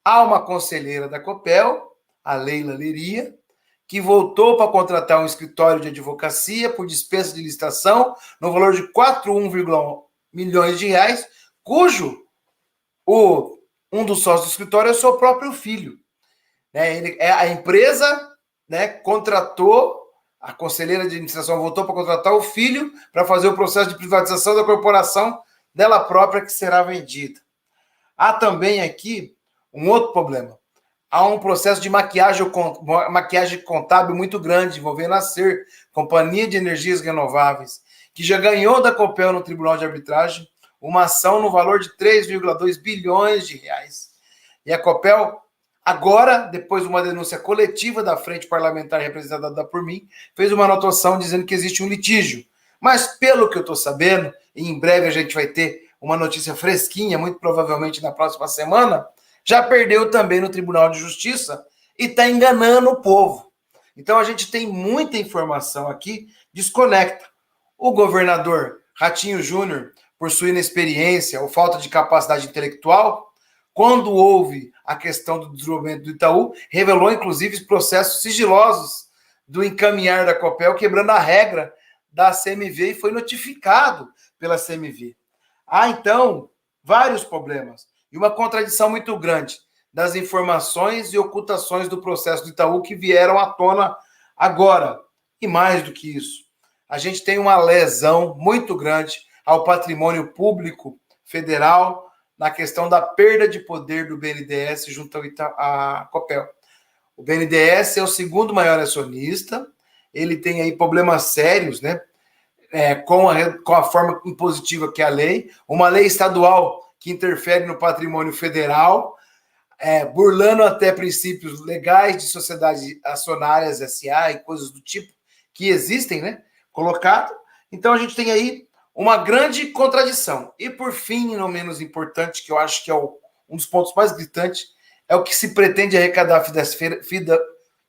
Há uma conselheira da Copel, a Leila Leria, que voltou para contratar um escritório de advocacia por dispensa de licitação no valor de 41,1 milhões de reais, cujo um dos sócios do escritório é o seu próprio filho. A empresa, contratou, a conselheira de administração voltou para contratar o filho para fazer o processo de privatização da corporação dela própria que será vendida. Há também aqui um outro problema. há um processo de maquiagem contábil muito grande envolvendo a SER, Companhia de Energias Renováveis, que já ganhou da Copel no Tribunal de Arbitragem uma ação no valor de 3,2 bilhões de reais. E a Copel, agora, depois de uma denúncia coletiva da Frente Parlamentar representada por mim, fez uma anotação dizendo que existe um litígio. Mas, pelo que eu estou sabendo, e em breve a gente vai ter uma notícia fresquinha, muito provavelmente na próxima semana, já perdeu também no Tribunal de Justiça e está enganando o povo. Então a gente tem muita informação aqui desconecta. O governador Ratinho Júnior, por sua inexperiência ou falta de capacidade intelectual, quando houve a questão do desenvolvimento do Itaú, revelou inclusive processos sigilosos do encaminhar da Copel, quebrando a regra da CMV e foi notificado pela CMV. Há, então, vários problemas e uma contradição muito grande das informações e ocultações do processo do Itaú que vieram à tona agora. E mais do que isso, a gente tem uma lesão muito grande ao patrimônio público federal na questão da perda de poder do BNDES junto à Copel. O BNDES é o segundo maior acionista, ele tem aí problemas sérios, né? Com a forma impositiva que é a lei, uma lei estadual que interfere no patrimônio federal, burlando até princípios legais de sociedades acionárias, SA e coisas do tipo que existem, né? Colocado. Então a gente tem aí uma grande contradição. E por fim, não menos importante, que eu acho que é um dos pontos mais gritantes, é o que se pretende arrecadar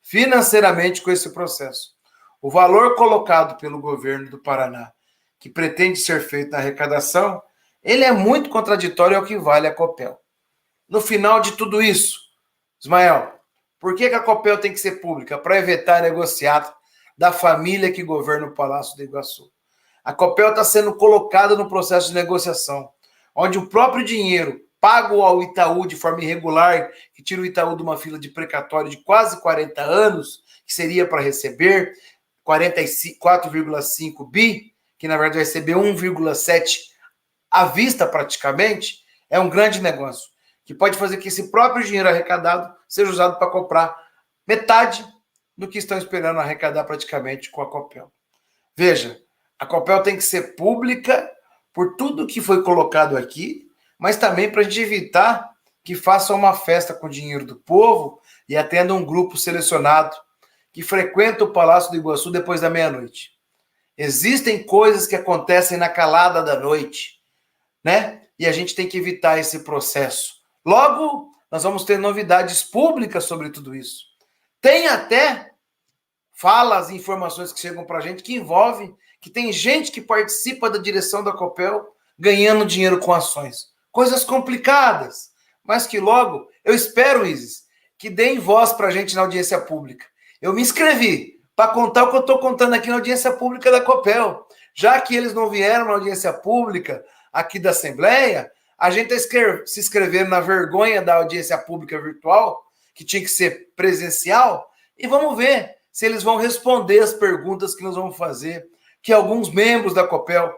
financeiramente com esse processo. O valor colocado pelo governo do Paraná, que pretende ser feito na arrecadação, ele é muito contraditório ao que vale a Copel. No final de tudo isso, Ismael, por que a Copel tem que ser pública? Para evitar negociado da família que governa o Palácio do Iguaçu. A Copel está sendo colocada no processo de negociação, onde o próprio dinheiro pago ao Itaú de forma irregular, que tira o Itaú de uma fila de precatório de quase 40 anos, que seria para receber 44,5 bi, que na verdade vai receber 1,7 à vista praticamente, é um grande negócio, que pode fazer que esse próprio dinheiro arrecadado seja usado para comprar metade do que estão esperando arrecadar praticamente com a Copel. Veja, a Copel tem que ser pública por tudo que foi colocado aqui, mas também para a gente evitar que façam uma festa com o dinheiro do povo e atendam um grupo selecionado que frequenta o Palácio do Iguaçu depois da meia-noite. Existem coisas que acontecem na calada da noite, né? E a gente tem que evitar esse processo. Logo, nós vamos ter novidades públicas sobre tudo isso. Tem até falas e informações que chegam para a gente que envolvem que tem gente que participa da direção da Copel ganhando dinheiro com ações. Coisas complicadas, mas que logo, eu espero, Isis, que deem voz para a gente na audiência pública. Eu me inscrevi para contar o que eu estou contando aqui na audiência pública da Copel. Já que eles não vieram na audiência pública aqui da Assembleia, a gente está se inscrevendo na vergonha da audiência pública virtual, que tinha que ser presencial, e vamos ver se eles vão responder as perguntas que nós vamos fazer, que alguns membros da Copel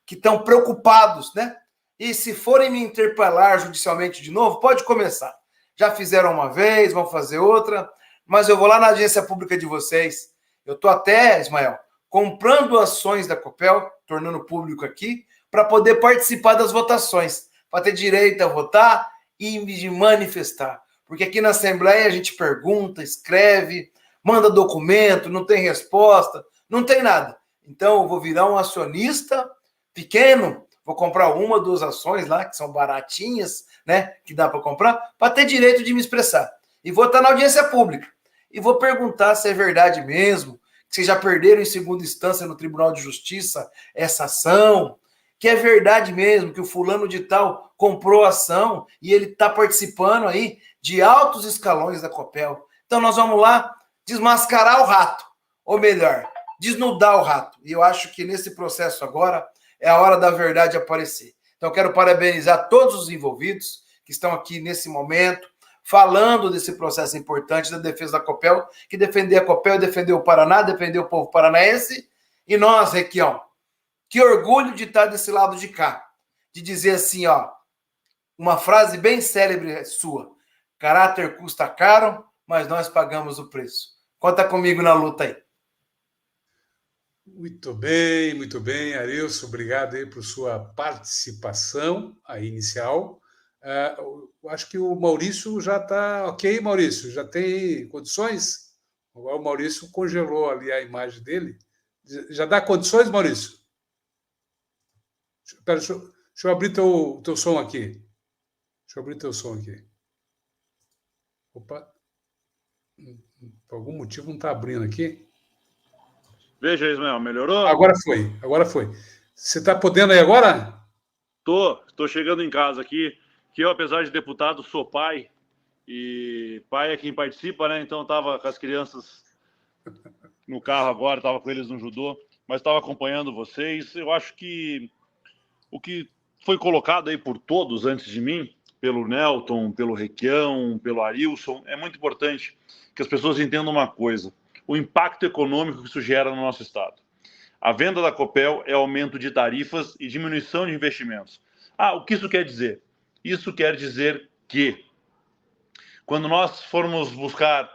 que estão preocupados, né? E se forem me interpelar judicialmente de novo, pode começar. Já fizeram uma vez, vão fazer outra, mas eu vou lá na audiência pública de vocês. Eu estou até, Ismael, comprando ações da Copel, tornando público aqui, para poder participar das votações, para ter direito a votar e me manifestar. Porque aqui na Assembleia a gente pergunta, escreve, manda documento, não tem resposta, não tem nada. Então eu vou virar um acionista pequeno, vou comprar uma ou duas ações lá, que são baratinhas, né, que dá para comprar, para ter direito de me expressar. E vou estar na audiência pública. E vou perguntar se é verdade mesmo, que vocês já perderam em segunda instância no Tribunal de Justiça essa ação, que é verdade mesmo, que o fulano de tal comprou a ação e ele está participando aí de altos escalões da Copel. Então nós vamos lá desmascarar o rato, ou melhor, desnudar o rato. E eu acho que nesse processo agora é a hora da verdade aparecer. Então eu quero parabenizar todos os envolvidos que estão aqui nesse momento, falando desse processo importante da defesa da Copel, que defender a Copel, defender o Paraná, defender o povo paranaense, e nós, Requião, que orgulho de estar desse lado de cá, de dizer assim, ó, uma frase bem célebre sua, Caráter custa caro, mas nós pagamos o preço. Conta comigo na luta aí. Muito bem, Arilson, obrigado aí por sua participação aí inicial. Eu acho que o Maurício já está ok, Maurício, já tem condições? O Maurício congelou ali a imagem dele. Já dá condições, Maurício? Espera, deixa eu abrir teu som aqui. Deixa eu abrir teu som aqui. Opa. Por algum motivo não está abrindo aqui. Veja, Ismael, melhorou? Agora foi. Você está podendo aí agora? Tô chegando em casa aqui, que eu, apesar de deputado, sou pai, e pai é quem participa, né? Então eu tava com as crianças no carro agora, tava com eles no judô, mas estava acompanhando vocês. Eu acho que o que foi colocado aí por todos antes de mim, pelo Nelton, pelo Requião, pelo Arilson, é muito importante que as pessoas entendam uma coisa: o impacto econômico que isso gera no nosso estado. A venda da Copel é aumento de tarifas e diminuição de investimentos. O que isso quer dizer? Isso quer dizer que, quando nós formos buscar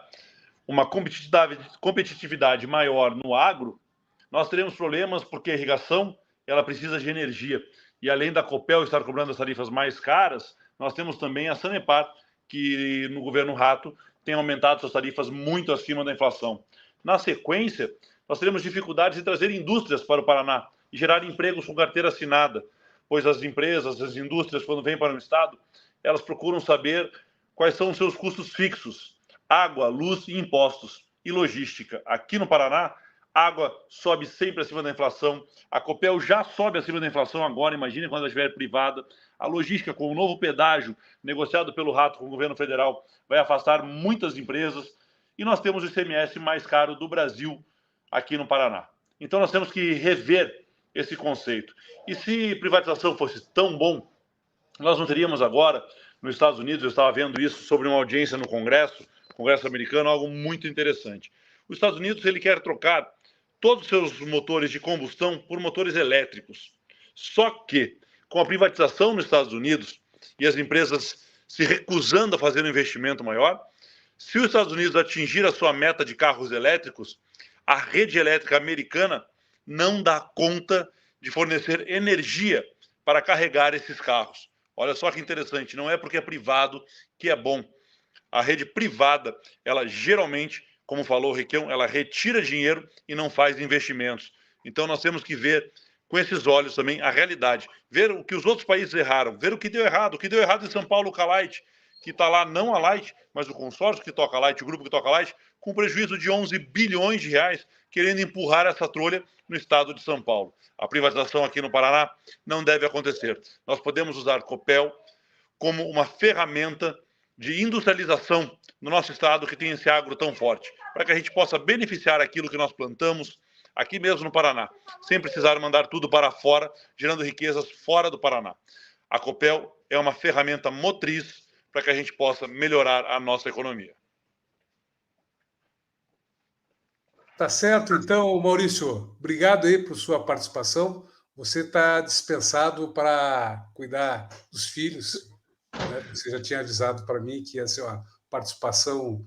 uma competitividade maior no agro, nós teremos problemas porque a irrigação ela precisa de energia. E além da Copel estar cobrando as tarifas mais caras, nós temos também a Sanepar, que no governo Rato tem aumentado suas tarifas muito acima da inflação. Na sequência, nós teremos dificuldades em trazer indústrias para o Paraná e gerar empregos com carteira assinada, pois as empresas, as indústrias, quando vêm para o estado, elas procuram saber quais são os seus custos fixos: água, luz e impostos, e logística. Aqui no Paraná, água sobe sempre acima da inflação, a Copel já sobe acima da inflação agora, imagine quando ela estiver privada. A logística, com o novo pedágio negociado pelo Rato com o governo federal, vai afastar muitas empresas, e nós temos o ICMS mais caro do Brasil aqui no Paraná. Então nós temos que rever esse conceito. E se privatização fosse tão bom, nós não teríamos agora, nos Estados Unidos, eu estava vendo isso sobre uma audiência no Congresso americano, algo muito interessante. Os Estados Unidos, ele quer trocar todos os seus motores de combustão por motores elétricos. Só que, com a privatização nos Estados Unidos e as empresas se recusando a fazer um investimento maior, se os Estados Unidos atingir a sua meta de carros elétricos, a rede elétrica americana não dá conta de fornecer energia para carregar esses carros. Olha só que interessante, não é porque é privado que é bom. A rede privada, ela geralmente, como falou o Requião, ela retira dinheiro e não faz investimentos. Então nós temos que ver com esses olhos também a realidade, ver o que os outros países erraram, ver o que deu errado em São Paulo com a Light, que está lá não a Light, mas o consórcio que toca a Light, o grupo que toca a Light, com prejuízo de 11 bilhões de reais, querendo empurrar essa trolha no estado de São Paulo. A privatização aqui no Paraná não deve acontecer. Nós podemos usar Copel como uma ferramenta de industrialização no nosso estado, que tem esse agro tão forte, para que a gente possa beneficiar aquilo que nós plantamos aqui mesmo no Paraná, sem precisar mandar tudo para fora, gerando riquezas fora do Paraná. A Copel é uma ferramenta motriz para que a gente possa melhorar a nossa economia. Tá certo, então, Maurício, obrigado aí por sua participação. Você está dispensado para cuidar dos filhos, né? Você já tinha avisado para mim que ia ser uma participação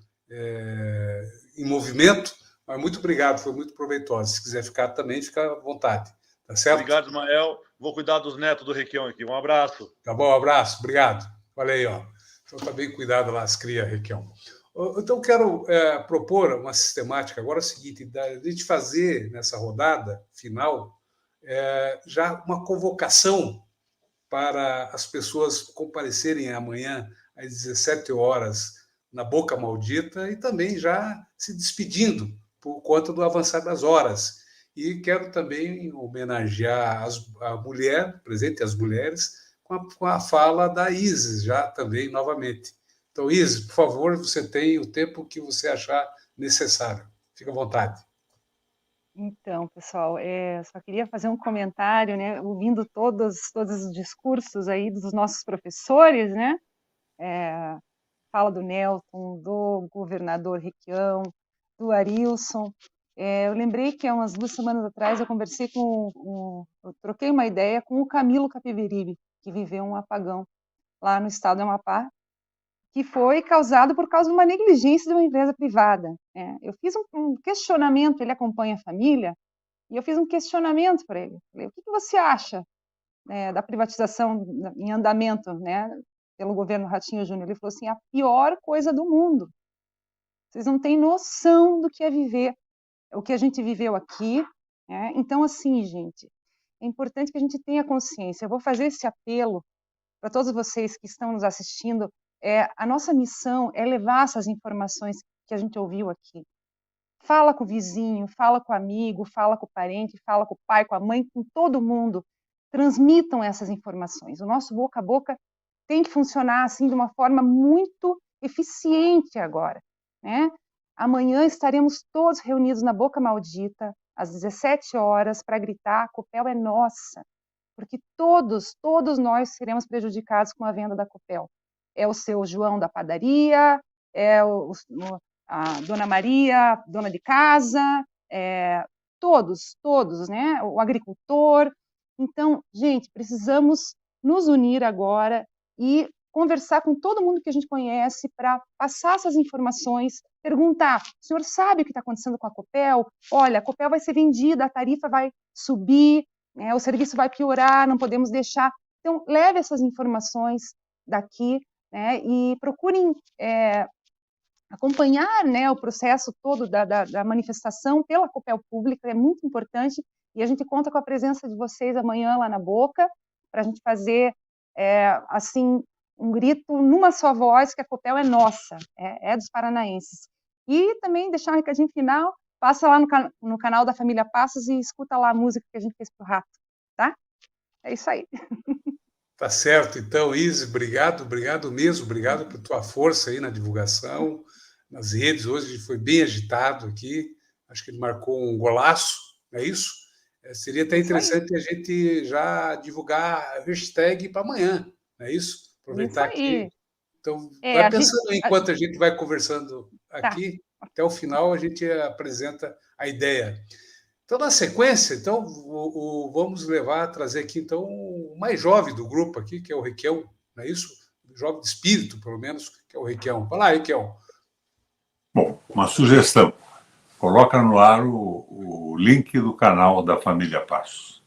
em movimento, mas muito obrigado, foi muito proveitoso. Se quiser ficar também, fica à vontade. Tá certo? Obrigado, Ismael. Vou cuidar dos netos do Requião aqui. Um abraço. Tá bom, um abraço, obrigado. Olha aí, ó. Então tá bem cuidado lá, as crias, Requião. Então, quero propor uma sistemática agora, é o seguinte: a gente fazer nessa rodada final já uma convocação para as pessoas comparecerem amanhã às 17 horas na Boca Maldita, e também já se despedindo por conta do avançar das horas. E quero também homenagear a mulher, presente as mulheres, com a fala da Isis, já também novamente. Então, Isis, por favor, você tem o tempo que você achar necessário. Fique à vontade. Então, pessoal, só queria fazer um comentário, né? Ouvindo todos os discursos aí dos nossos professores, né? Fala do Nelton, do governador Requião, do Arilson. Eu lembrei que há umas 2 semanas atrás eu conversei eu troquei uma ideia com o Camilo Capiberibe, que viveu um apagão lá no estado do Amapá, que foi causado por causa de uma negligência de uma empresa privada. Eu fiz um questionamento, ele acompanha a família, e eu fiz um questionamento para ele. Falei, o que você acha da privatização em andamento, né, pelo governo Ratinho Júnior? Ele falou assim, a pior coisa do mundo. Vocês não têm noção do que é viver, o que a gente viveu aqui. Então, assim, gente, é importante que a gente tenha consciência. Eu vou fazer esse apelo para todos vocês que estão nos assistindo. A nossa missão é levar essas informações que a gente ouviu aqui. Fala com o vizinho, fala com o amigo, fala com o parente, fala com o pai, com a mãe, com todo mundo. Transmitam essas informações. O nosso boca a boca tem que funcionar assim de uma forma muito eficiente agora, né? Amanhã estaremos todos reunidos na Boca Maldita, às 17 horas, para gritar: a Copel é nossa, porque todos nós seremos prejudicados com a venda da Copel. É o seu João da padaria, é a Dona Maria, dona de casa, todos, né? O agricultor. Então, gente, precisamos nos unir agora e conversar com todo mundo que a gente conhece para passar essas informações, perguntar, o senhor sabe o que está acontecendo com a Copel? Olha, a Copel vai ser vendida, a tarifa vai subir, o serviço vai piorar, não podemos deixar. Então, leve essas informações daqui, né, e procurem acompanhar, né, o processo todo da manifestação pela Copel Pública, é muito importante, e a gente conta com a presença de vocês amanhã lá na Boca, para a gente fazer, assim, um grito numa só voz, que a Copel é nossa, é dos paranaenses. E também deixar um recadinho final, passa lá no canal da Família Passos e escuta lá a música que a gente fez pro Rato, tá? É isso aí. Tá certo, então, Izzy, obrigado mesmo, obrigado por tua força aí na divulgação, nas redes. Hoje foi bem agitado aqui, acho que ele marcou um golaço, não é isso? Seria até interessante a gente já divulgar a hashtag para amanhã, não é isso? Aproveitar aqui. Então, vai pensando enquanto a gente vai conversando aqui, até o final a gente apresenta a ideia. Então, na sequência, então, vamos trazer aqui, então, o mais jovem do grupo aqui, que é o Requião, não é isso? O jovem de espírito, pelo menos, que é o Requião. Vai lá, Requião. Bom, uma sugestão. Coloca no ar o link do canal da Família Passos.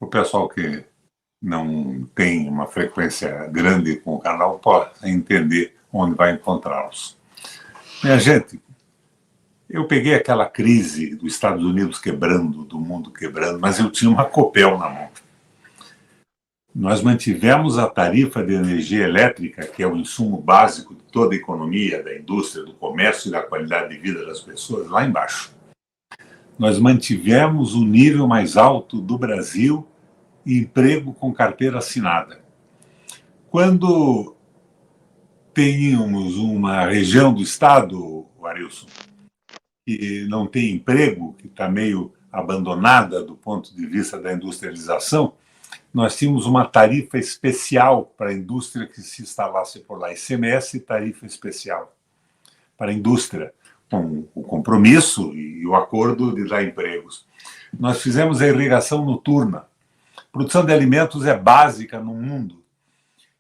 O pessoal que não tem uma frequência grande com o canal pode entender onde vai encontrá-los. Minha gente, eu peguei aquela crise dos Estados Unidos quebrando, do mundo quebrando, mas eu tinha uma Copel na mão. Nós mantivemos a tarifa de energia elétrica, que é o insumo básico de toda a economia, da indústria, do comércio e da qualidade de vida das pessoas, lá embaixo. Nós mantivemos o nível mais alto do Brasil e emprego com carteira assinada. Quando tínhamos uma região do estado, Arilson, que não tem emprego, que está meio abandonada do ponto de vista da industrialização, nós tínhamos uma tarifa especial para a indústria que se instalasse por lá, ICMS, tarifa especial para a indústria, com o compromisso e o acordo de dar empregos. Nós fizemos a irrigação noturna. Produção de alimentos é básica no mundo.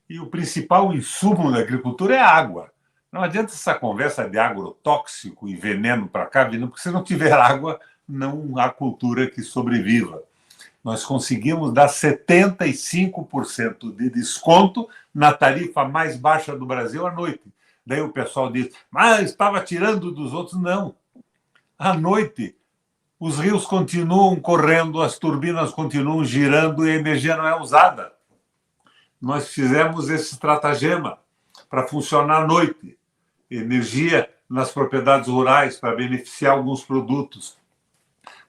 E o principal insumo da agricultura é a água. Não adianta essa conversa de agrotóxico e veneno para cá, porque se não tiver água, não há cultura que sobreviva. Nós conseguimos dar 75% de desconto na tarifa mais baixa do Brasil à noite. Daí o pessoal diz, mas estava tirando dos outros. Não. À noite, os rios continuam correndo, as turbinas continuam girando e a energia não é usada. Nós fizemos esse estratagema para funcionar à noite. Energia nas propriedades rurais para beneficiar alguns produtos,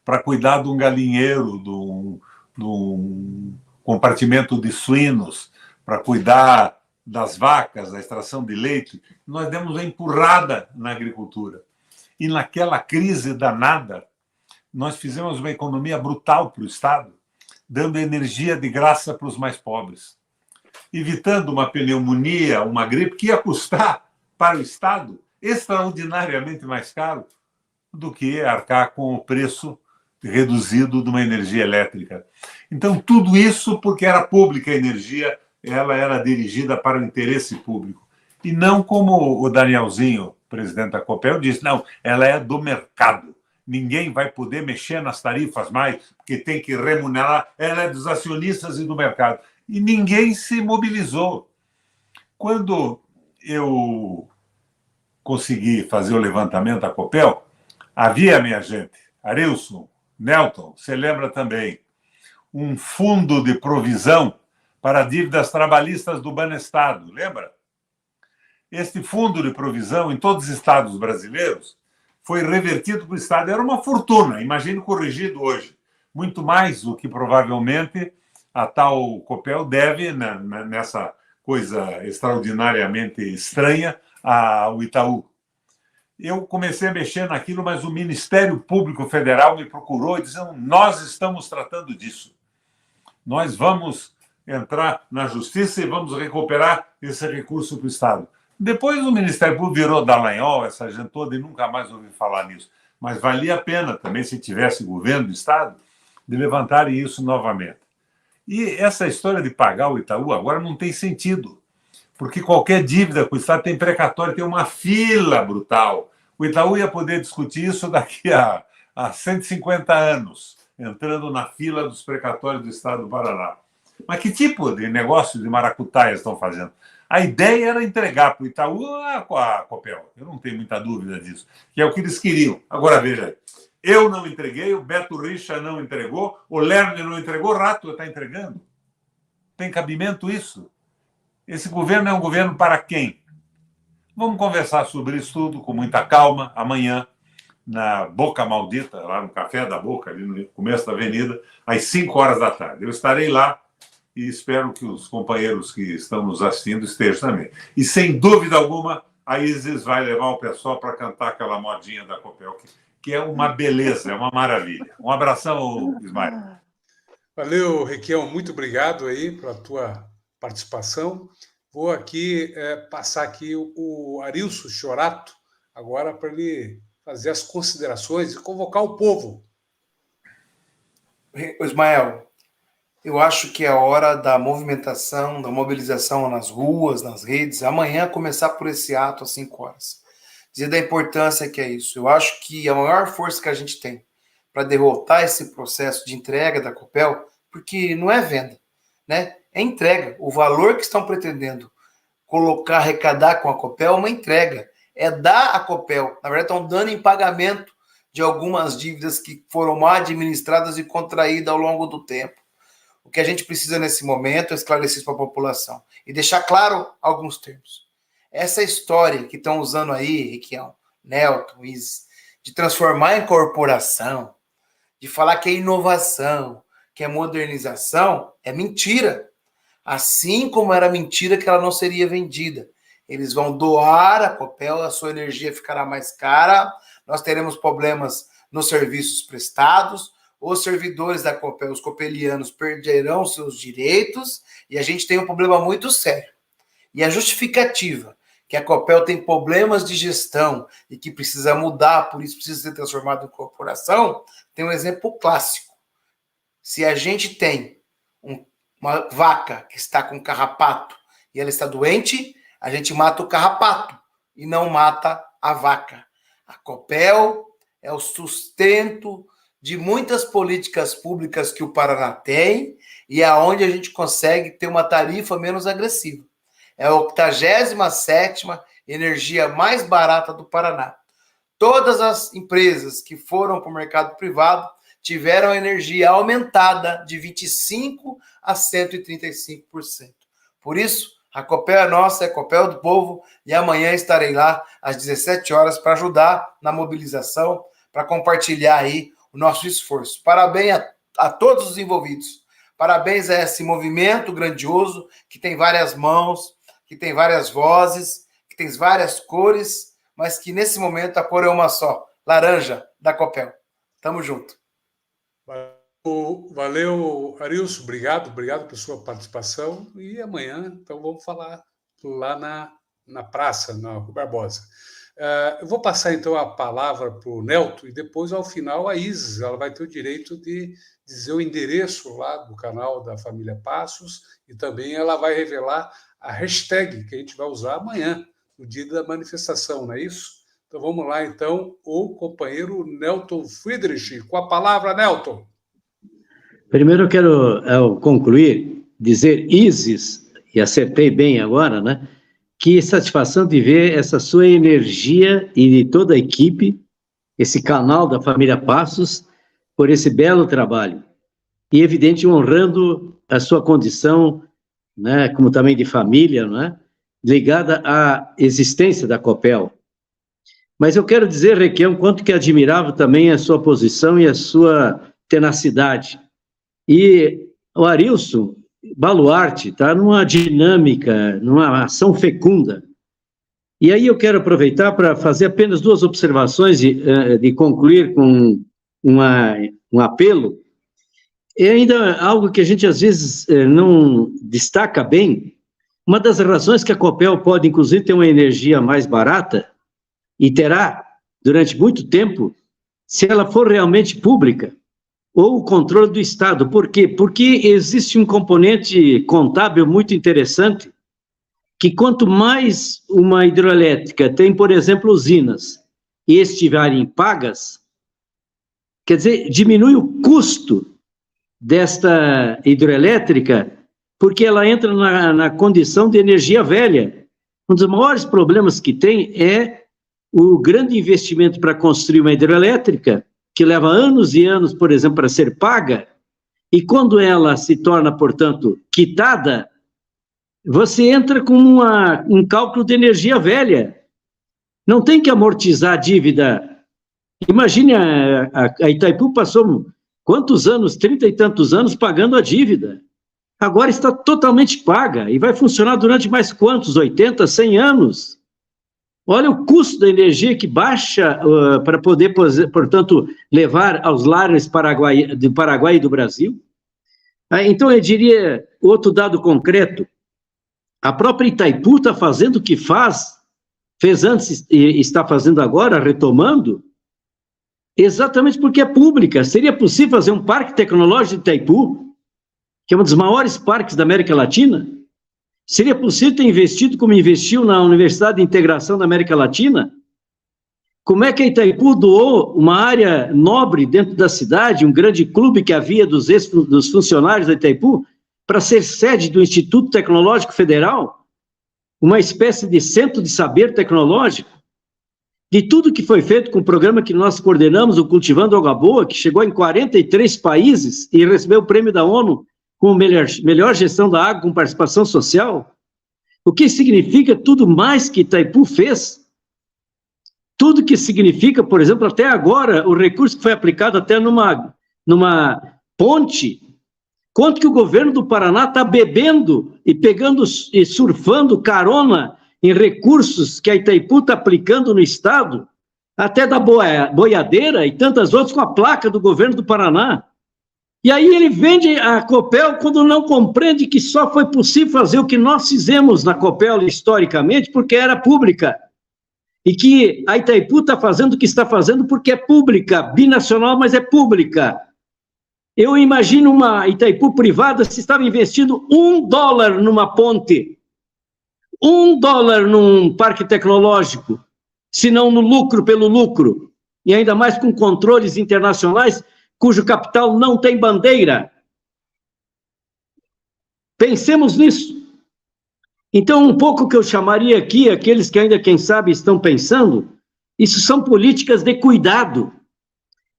para cuidar de um galinheiro, de um compartimento de suínos, para cuidar das vacas, da extração de leite. Nós demos uma empurrada na agricultura. E naquela crise danada, nós fizemos uma economia brutal para o Estado, dando energia de graça para os mais pobres, evitando uma pneumonia, uma gripe que ia custar para o Estado extraordinariamente mais caro do que arcar com o preço reduzido de uma energia elétrica. Então, tudo isso porque era pública a energia, ela era dirigida para o interesse público. E não como o Danielzinho, presidente da Copel, disse, não, ela é do mercado. Ninguém vai poder mexer nas tarifas mais, porque tem que remunerar. Ela é dos acionistas e do mercado. E ninguém se mobilizou. Quando eu consegui fazer o levantamento da Copel, havia, minha gente, Arilson, Nelton, você lembra também, um fundo de provisão para dívidas trabalhistas do Banestado, lembra? Este fundo de provisão, em todos os estados brasileiros, foi revertido para o Estado. Era uma fortuna, imagine corrigido hoje. Muito mais do que provavelmente a tal Copel deve, nessa coisa extraordinariamente estranha, ao Itaú. Eu comecei a mexer naquilo, mas o Ministério Público Federal me procurou e disse, nós estamos tratando disso. Nós vamos entrar na justiça e vamos recuperar esse recurso para o Estado. Depois o Ministério Público virou Dallagnol, essa gente toda, e nunca mais ouvi falar nisso. Mas valia a pena também, se tivesse governo do Estado, de levantarem isso novamente. E essa história de pagar o Itaú agora não tem sentido, porque qualquer dívida com o Estado tem precatório, tem uma fila brutal. O Itaú ia poder discutir isso daqui a 150 anos, entrando na fila dos precatórios do Estado do Paraná. Mas que tipo de negócio de maracutaias estão fazendo? A ideia era entregar para o Itaú a Copel. Eu não tenho muita dúvida disso, que é o que eles queriam. Agora, veja, eu não entreguei, o Beto Richa não entregou, o Lerner não entregou, o Rato está entregando. Tem cabimento isso? Esse governo é um governo para quem? Vamos conversar sobre isso tudo com muita calma amanhã, na Boca Maldita, lá no Café da Boca, ali no começo da avenida, às 5 horas da tarde. Eu estarei lá e espero que os companheiros que estão nos assistindo estejam também. E, sem dúvida alguma, a Isis vai levar o pessoal para cantar aquela modinha da Copel, que é uma beleza, é uma maravilha. Um abração, Ismael. Valeu, Requião, muito obrigado aí pela tua participação. Vou aqui passar aqui o Arilson Chorato, agora para ele fazer as considerações e convocar o povo. Ismael, eu acho que é a hora da movimentação, da mobilização nas ruas, nas redes, amanhã começar por esse ato às 5 horas. Dizer da importância que é isso. Eu acho que a maior força que a gente tem para derrotar esse processo de entrega da Copel, porque não é venda, né? É entrega. O valor que estão pretendendo colocar, arrecadar com a Copel é uma entrega. É dar a Copel. Na verdade, estão dando em pagamento de algumas dívidas que foram mal administradas e contraídas ao longo do tempo. O que a gente precisa nesse momento é esclarecer isso para a população e deixar claro alguns termos. Essa história que estão usando aí, Requião, Nelton, de transformar em corporação, de falar que é inovação, que é modernização, é mentira. Assim como era mentira que ela não seria vendida. Eles vão doar a Copel, a sua energia ficará mais cara, nós teremos problemas nos serviços prestados, os servidores da Copel, os copelianos, perderão seus direitos e a gente tem um problema muito sério. E a justificativa que a Copel tem problemas de gestão e que precisa mudar, por isso precisa ser transformado em corporação, tem um exemplo clássico. Se a gente tem uma vaca que está com carrapato e ela está doente, a gente mata o carrapato e não mata a vaca. A Copel é o sustento de muitas políticas públicas que o Paraná tem e é onde a gente consegue ter uma tarifa menos agressiva. É a 87ª energia mais barata do Paraná. Todas as empresas que foram para o mercado privado tiveram a energia aumentada de 25% a 135%. Por isso, a Copel é nossa, é a Copel do povo, e amanhã estarei lá às 17 horas para ajudar na mobilização, para compartilhar aí o nosso esforço. Parabéns a todos os envolvidos. Parabéns a esse movimento grandioso que tem várias mãos, que tem várias vozes, que tem várias cores, mas que nesse momento a cor é uma só, laranja da Copel. Tamo junto. Valeu, Arilson, obrigado por sua participação. E amanhã, então, vamos falar lá na praça, na Rua Barbosa. Eu vou passar, então, a palavra para o Nelton e depois, ao final, a Isis. Ela vai ter o direito de dizer o endereço lá do canal da família Passos e também ela vai revelar a hashtag que a gente vai usar amanhã, no dia da manifestação, não é isso? Então, vamos lá, então, o companheiro Nelton Friedrich. Com a palavra, Nelton. Primeiro eu quero, ao concluir, dizer, Isis, e acertei bem agora, né? Que satisfação de ver essa sua energia e de toda a equipe, esse canal da família Passos, por esse belo trabalho. E, evidente, honrando a sua condição, né, como também de família, né, ligada à existência da Copel. Mas eu quero dizer, Requião, quanto que admirava também a sua posição e a sua tenacidade. E o Arilson Baluarte está numa dinâmica, numa ação fecunda. E aí eu quero aproveitar para fazer apenas duas observações de concluir com um apelo. É ainda algo que a gente às vezes não destaca bem. Uma das razões que a Copel pode, inclusive, ter uma energia mais barata, e terá durante muito tempo, se ela for realmente pública, ou o controle do Estado. Por quê? Porque existe um componente contábil muito interessante, que quanto mais uma hidroelétrica tem, por exemplo, usinas, e estiverem pagas, quer dizer, diminui o custo desta hidroelétrica, porque ela entra na condição de energia velha. Um dos maiores problemas que tem é o grande investimento para construir uma hidrelétrica, que leva anos e anos, por exemplo, para ser paga, e quando ela se torna, portanto, quitada, você entra com um cálculo de energia velha. Não tem que amortizar a dívida. Imagine, a Itaipu passou quantos anos, 30 e tantos anos, pagando a dívida. Agora está totalmente paga, e vai funcionar durante mais quantos? 80, 100 anos? Olha o custo da energia que baixa para poder, portanto, levar aos lares do Paraguai e do Brasil. Então, eu diria, outro dado concreto, a própria Itaipu está fazendo o que fez antes e está fazendo agora, retomando, exatamente porque é pública. Seria possível fazer um parque tecnológico de Itaipu, que é um dos maiores parques da América Latina? Seria possível ter investido como investiu na Universidade de Integração da América Latina? Como é que a Itaipu doou uma área nobre dentro da cidade, um grande clube que havia dos funcionários da Itaipu, para ser sede do Instituto Tecnológico Federal? Uma espécie de centro de saber tecnológico? De tudo que foi feito com o programa que nós coordenamos, o Cultivando Água Boa, que chegou em 43 países e recebeu o prêmio da ONU com melhor gestão da água com participação social, o que significa tudo mais que Itaipu fez? Tudo que significa, por exemplo, até agora, o recurso que foi aplicado até numa ponte, quanto que o governo do Paraná está bebendo e pegando e surfando carona em recursos que a Itaipu está aplicando no Estado, até da boiadeira e tantas outras com a placa do governo do Paraná. E aí ele vende a Copel quando não compreende que só foi possível fazer o que nós fizemos na Copel historicamente porque era pública. E que a Itaipu está fazendo o que está fazendo porque é pública, binacional, mas é pública. Eu imagino uma Itaipu privada se estava investindo $1 numa ponte, $1 num parque tecnológico, se não no lucro pelo lucro, e ainda mais com controles internacionais, cujo capital não tem bandeira. Pensemos nisso. Então, um pouco que eu chamaria aqui, aqueles que ainda, quem sabe, estão pensando, isso são políticas de cuidado.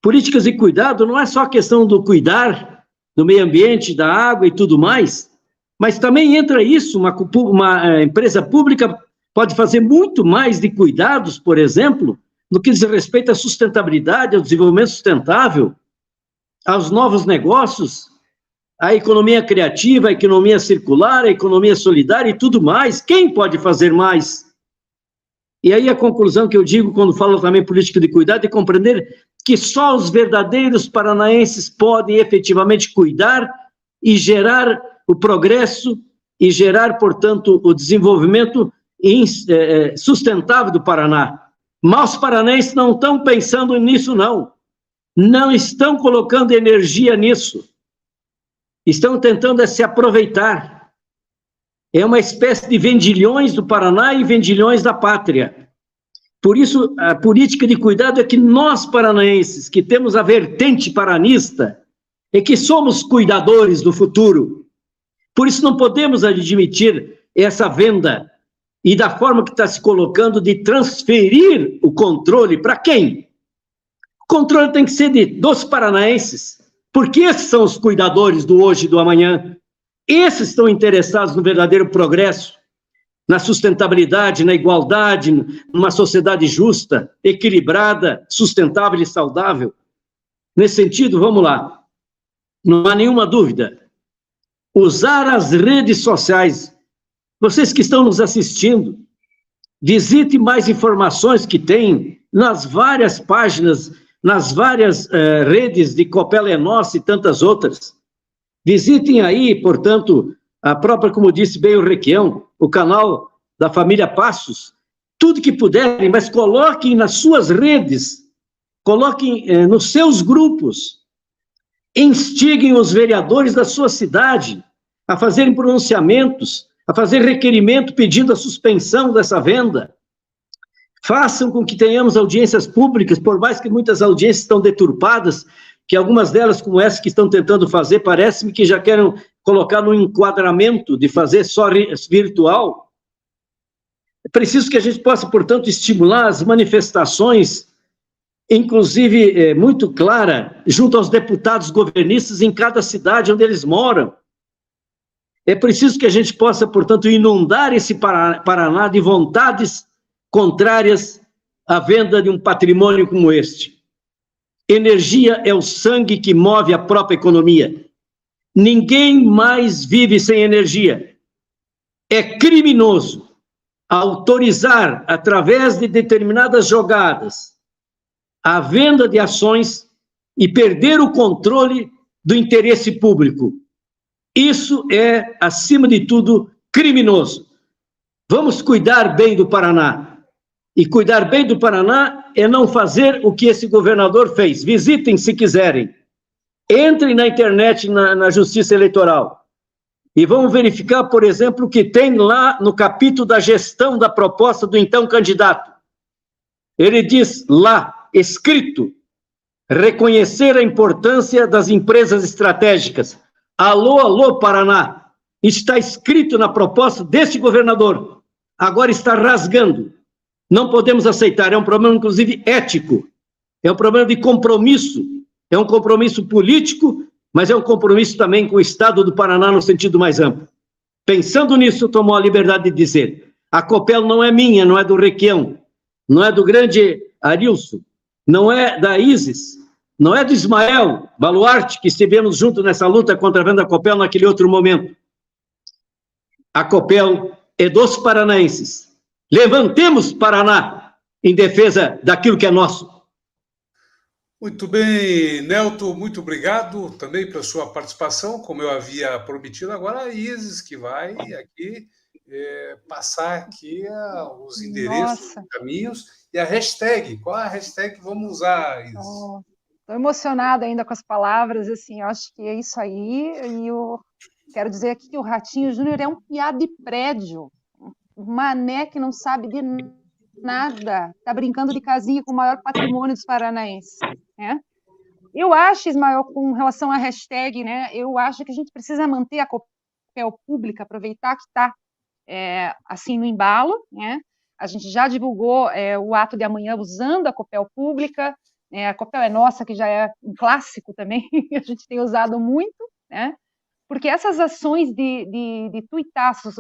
Políticas de cuidado não é só a questão do cuidar do meio ambiente, da água e tudo mais, mas também entra isso, uma empresa pública pode fazer muito mais de cuidados, por exemplo, no que diz respeito à sustentabilidade, ao desenvolvimento sustentável, aos novos negócios, à economia criativa, à economia circular, à economia solidária e tudo mais. Quem pode fazer mais? E aí a conclusão que eu digo quando falo também política de cuidado é compreender que só os verdadeiros paranaenses podem efetivamente cuidar e gerar o progresso e gerar, portanto, o desenvolvimento sustentável do Paraná. Mas os paranaenses não estão pensando nisso, não. Não estão colocando energia nisso. Estão tentando se aproveitar. É uma espécie de vendilhões do Paraná e vendilhões da pátria. Por isso, a política de cuidado é que nós, paranaenses, que temos a vertente paranista, é que somos cuidadores do futuro. Por isso, não podemos admitir essa venda e da forma que está se colocando de transferir o controle para quem? O controle tem que ser dos paranaenses, porque esses são os cuidadores do hoje e do amanhã. Esses estão interessados no verdadeiro progresso, na sustentabilidade, na igualdade, numa sociedade justa, equilibrada, sustentável e saudável. Nesse sentido, vamos lá, não há nenhuma dúvida. Usar as redes sociais. Vocês que estão nos assistindo, visite mais informações que tem nas várias páginas, nas várias redes de Copel é Nossa e tantas outras. Visitem aí, portanto, a própria, como disse bem o Requião, o canal da família Passos, tudo que puderem, mas coloquem nas suas redes, coloquem nos seus grupos, instiguem os vereadores da sua cidade a fazerem pronunciamentos, a fazer requerimento pedindo a suspensão dessa venda. Façam com que tenhamos audiências públicas, por mais que muitas audiências estão deturpadas, que algumas delas, como essa que estão tentando fazer, parece-me que já querem colocar no enquadramento de fazer só virtual. É preciso que a gente possa, portanto, estimular as manifestações, inclusive muito clara, junto aos deputados governistas em cada cidade onde eles moram. É preciso que a gente possa, portanto, inundar esse Paraná de vontades contrárias à venda de um patrimônio como este. Energia é o sangue que move a própria economia. Ninguém mais vive sem energia. É criminoso autorizar, através de determinadas jogadas, a venda de ações e perder o controle do interesse público. Isso é, acima de tudo, criminoso. Vamos cuidar bem do Paraná. E cuidar bem do Paraná é não fazer o que esse governador fez. Visitem se quiserem. Entrem na internet, na Justiça Eleitoral. E vão verificar, por exemplo, o que tem lá no capítulo da gestão da proposta do então candidato. Ele diz lá, escrito, reconhecer a importância das empresas estratégicas. Alô, alô, Paraná. Está escrito na proposta deste governador. Agora está rasgando. Não podemos aceitar. É um problema, inclusive, ético. É um problema de compromisso. É um compromisso político, mas é um compromisso também com o Estado do Paraná no sentido mais amplo. Pensando nisso, tomou a liberdade de dizer: a Copel não é minha, não é do Requião, não é do grande Arilson, não é da Isis, não é do Ismael Baluarte, que estivemos juntos nessa luta contra a venda da Copel naquele outro momento. A Copel é dos paranaenses. Levantemos Paraná em defesa daquilo que é nosso. Muito bem, Nelton, muito obrigado também pela sua participação, como eu havia prometido. Agora a Isis que vai aqui passar aqui os endereços, os caminhos e a hashtag. Qual é a hashtag que vamos usar, Isis? Estou emocionada ainda com as palavras, assim, eu acho que é isso aí, e eu quero dizer aqui que o Ratinho Júnior é um piá de prédio, um mané que não sabe de nada, está brincando de casinha com o maior patrimônio dos paranaenses, né? Eu acho, Ismael, com relação à hashtag, né, eu acho que a gente precisa manter a Copel pública, aproveitar que está assim no embalo, né? A gente já divulgou o ato de amanhã usando a Copel pública, a Copel é Nossa, que já é um clássico também, a gente tem usado muito, né? Porque essas ações de tuitaços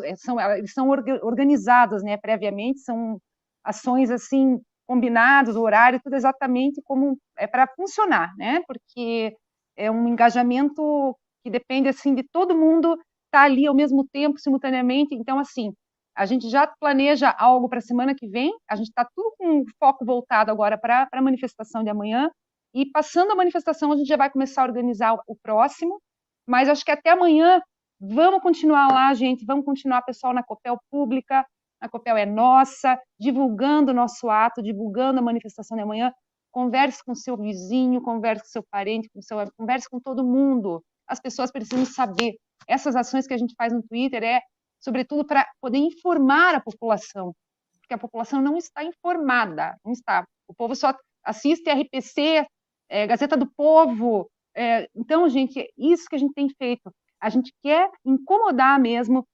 são organizadas, né, previamente, são ações assim combinadas, o horário, tudo exatamente como é para funcionar, né? Porque é um engajamento que depende assim de todo mundo estar ali ao mesmo tempo, simultaneamente. Então, assim, a gente já planeja algo para a semana que vem, a gente está tudo com foco voltado agora para a manifestação de amanhã, e passando a manifestação a gente já vai começar a organizar o próximo, mas acho que até amanhã vamos continuar lá, gente, vamos continuar, pessoal, na Copel Pública, a Copel é nossa, divulgando o nosso ato, divulgando a manifestação de amanhã. Converse com seu vizinho, converse com seu parente, converse com todo mundo. As pessoas precisam saber. Essas ações que a gente faz no Twitter sobretudo, para poder informar a população, porque a população não está informada, não está. O povo só assiste RPC, Gazeta do Povo. Então, gente, é isso que a gente tem feito. A gente quer incomodar mesmo,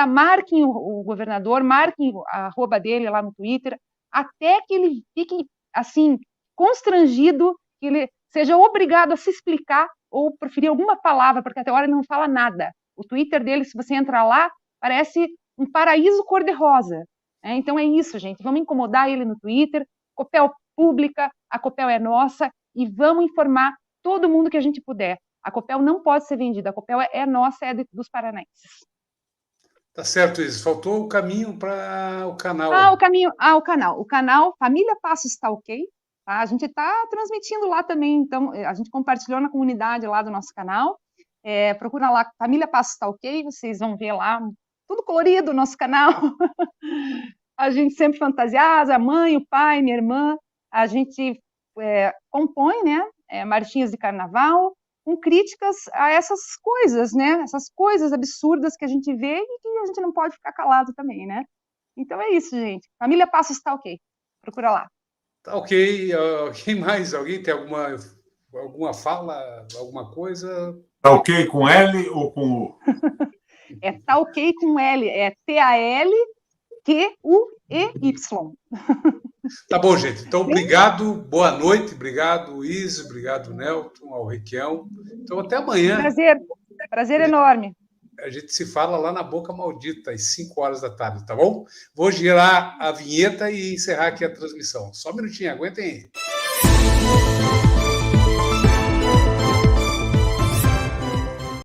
marquem o governador, marquem a arroba dele lá no Twitter, até que ele fique, assim, constrangido, que ele seja obrigado a se explicar ou preferir alguma palavra, porque até agora ele não fala nada. O Twitter dele, se você entrar lá, parece um paraíso cor-de-rosa. Então é isso, gente. Vamos incomodar ele no Twitter. Copel pública, a Copel é nossa, e vamos informar todo mundo que a gente puder. A Copel não pode ser vendida, a Copel é nossa, dos paranaenses. Tá certo, Isis. Faltou o caminho para o canal. O canal Família Passos tá ok. Tá? A gente está transmitindo lá também, então a gente compartilhou na comunidade lá do nosso canal. Procura lá Família Passos tá ok, vocês vão ver lá tudo colorido no nosso canal. A gente sempre fantasiada, a mãe, o pai, minha irmã, a gente compõe, né, marchinhas de carnaval, com críticas a essas coisas, né, essas coisas absurdas que a gente vê e que a gente não pode ficar calado também, né. Então é isso, gente. Família Passos tá ok. Procura lá. Tá ok. Quem mais? Alguém tem alguma fala, alguma coisa? Tá ok com L ou com U? Tá ok com L, TALQUEY. Tá bom, gente. Então, obrigado, boa noite, obrigado, Isis, obrigado, Nelton, ao Requião. Então, até amanhã. Prazer enorme. A gente se fala lá na Boca Maldita, às 5 horas da tarde, tá bom? Vou girar a vinheta e encerrar aqui a transmissão. Só um minutinho, aguentem aí.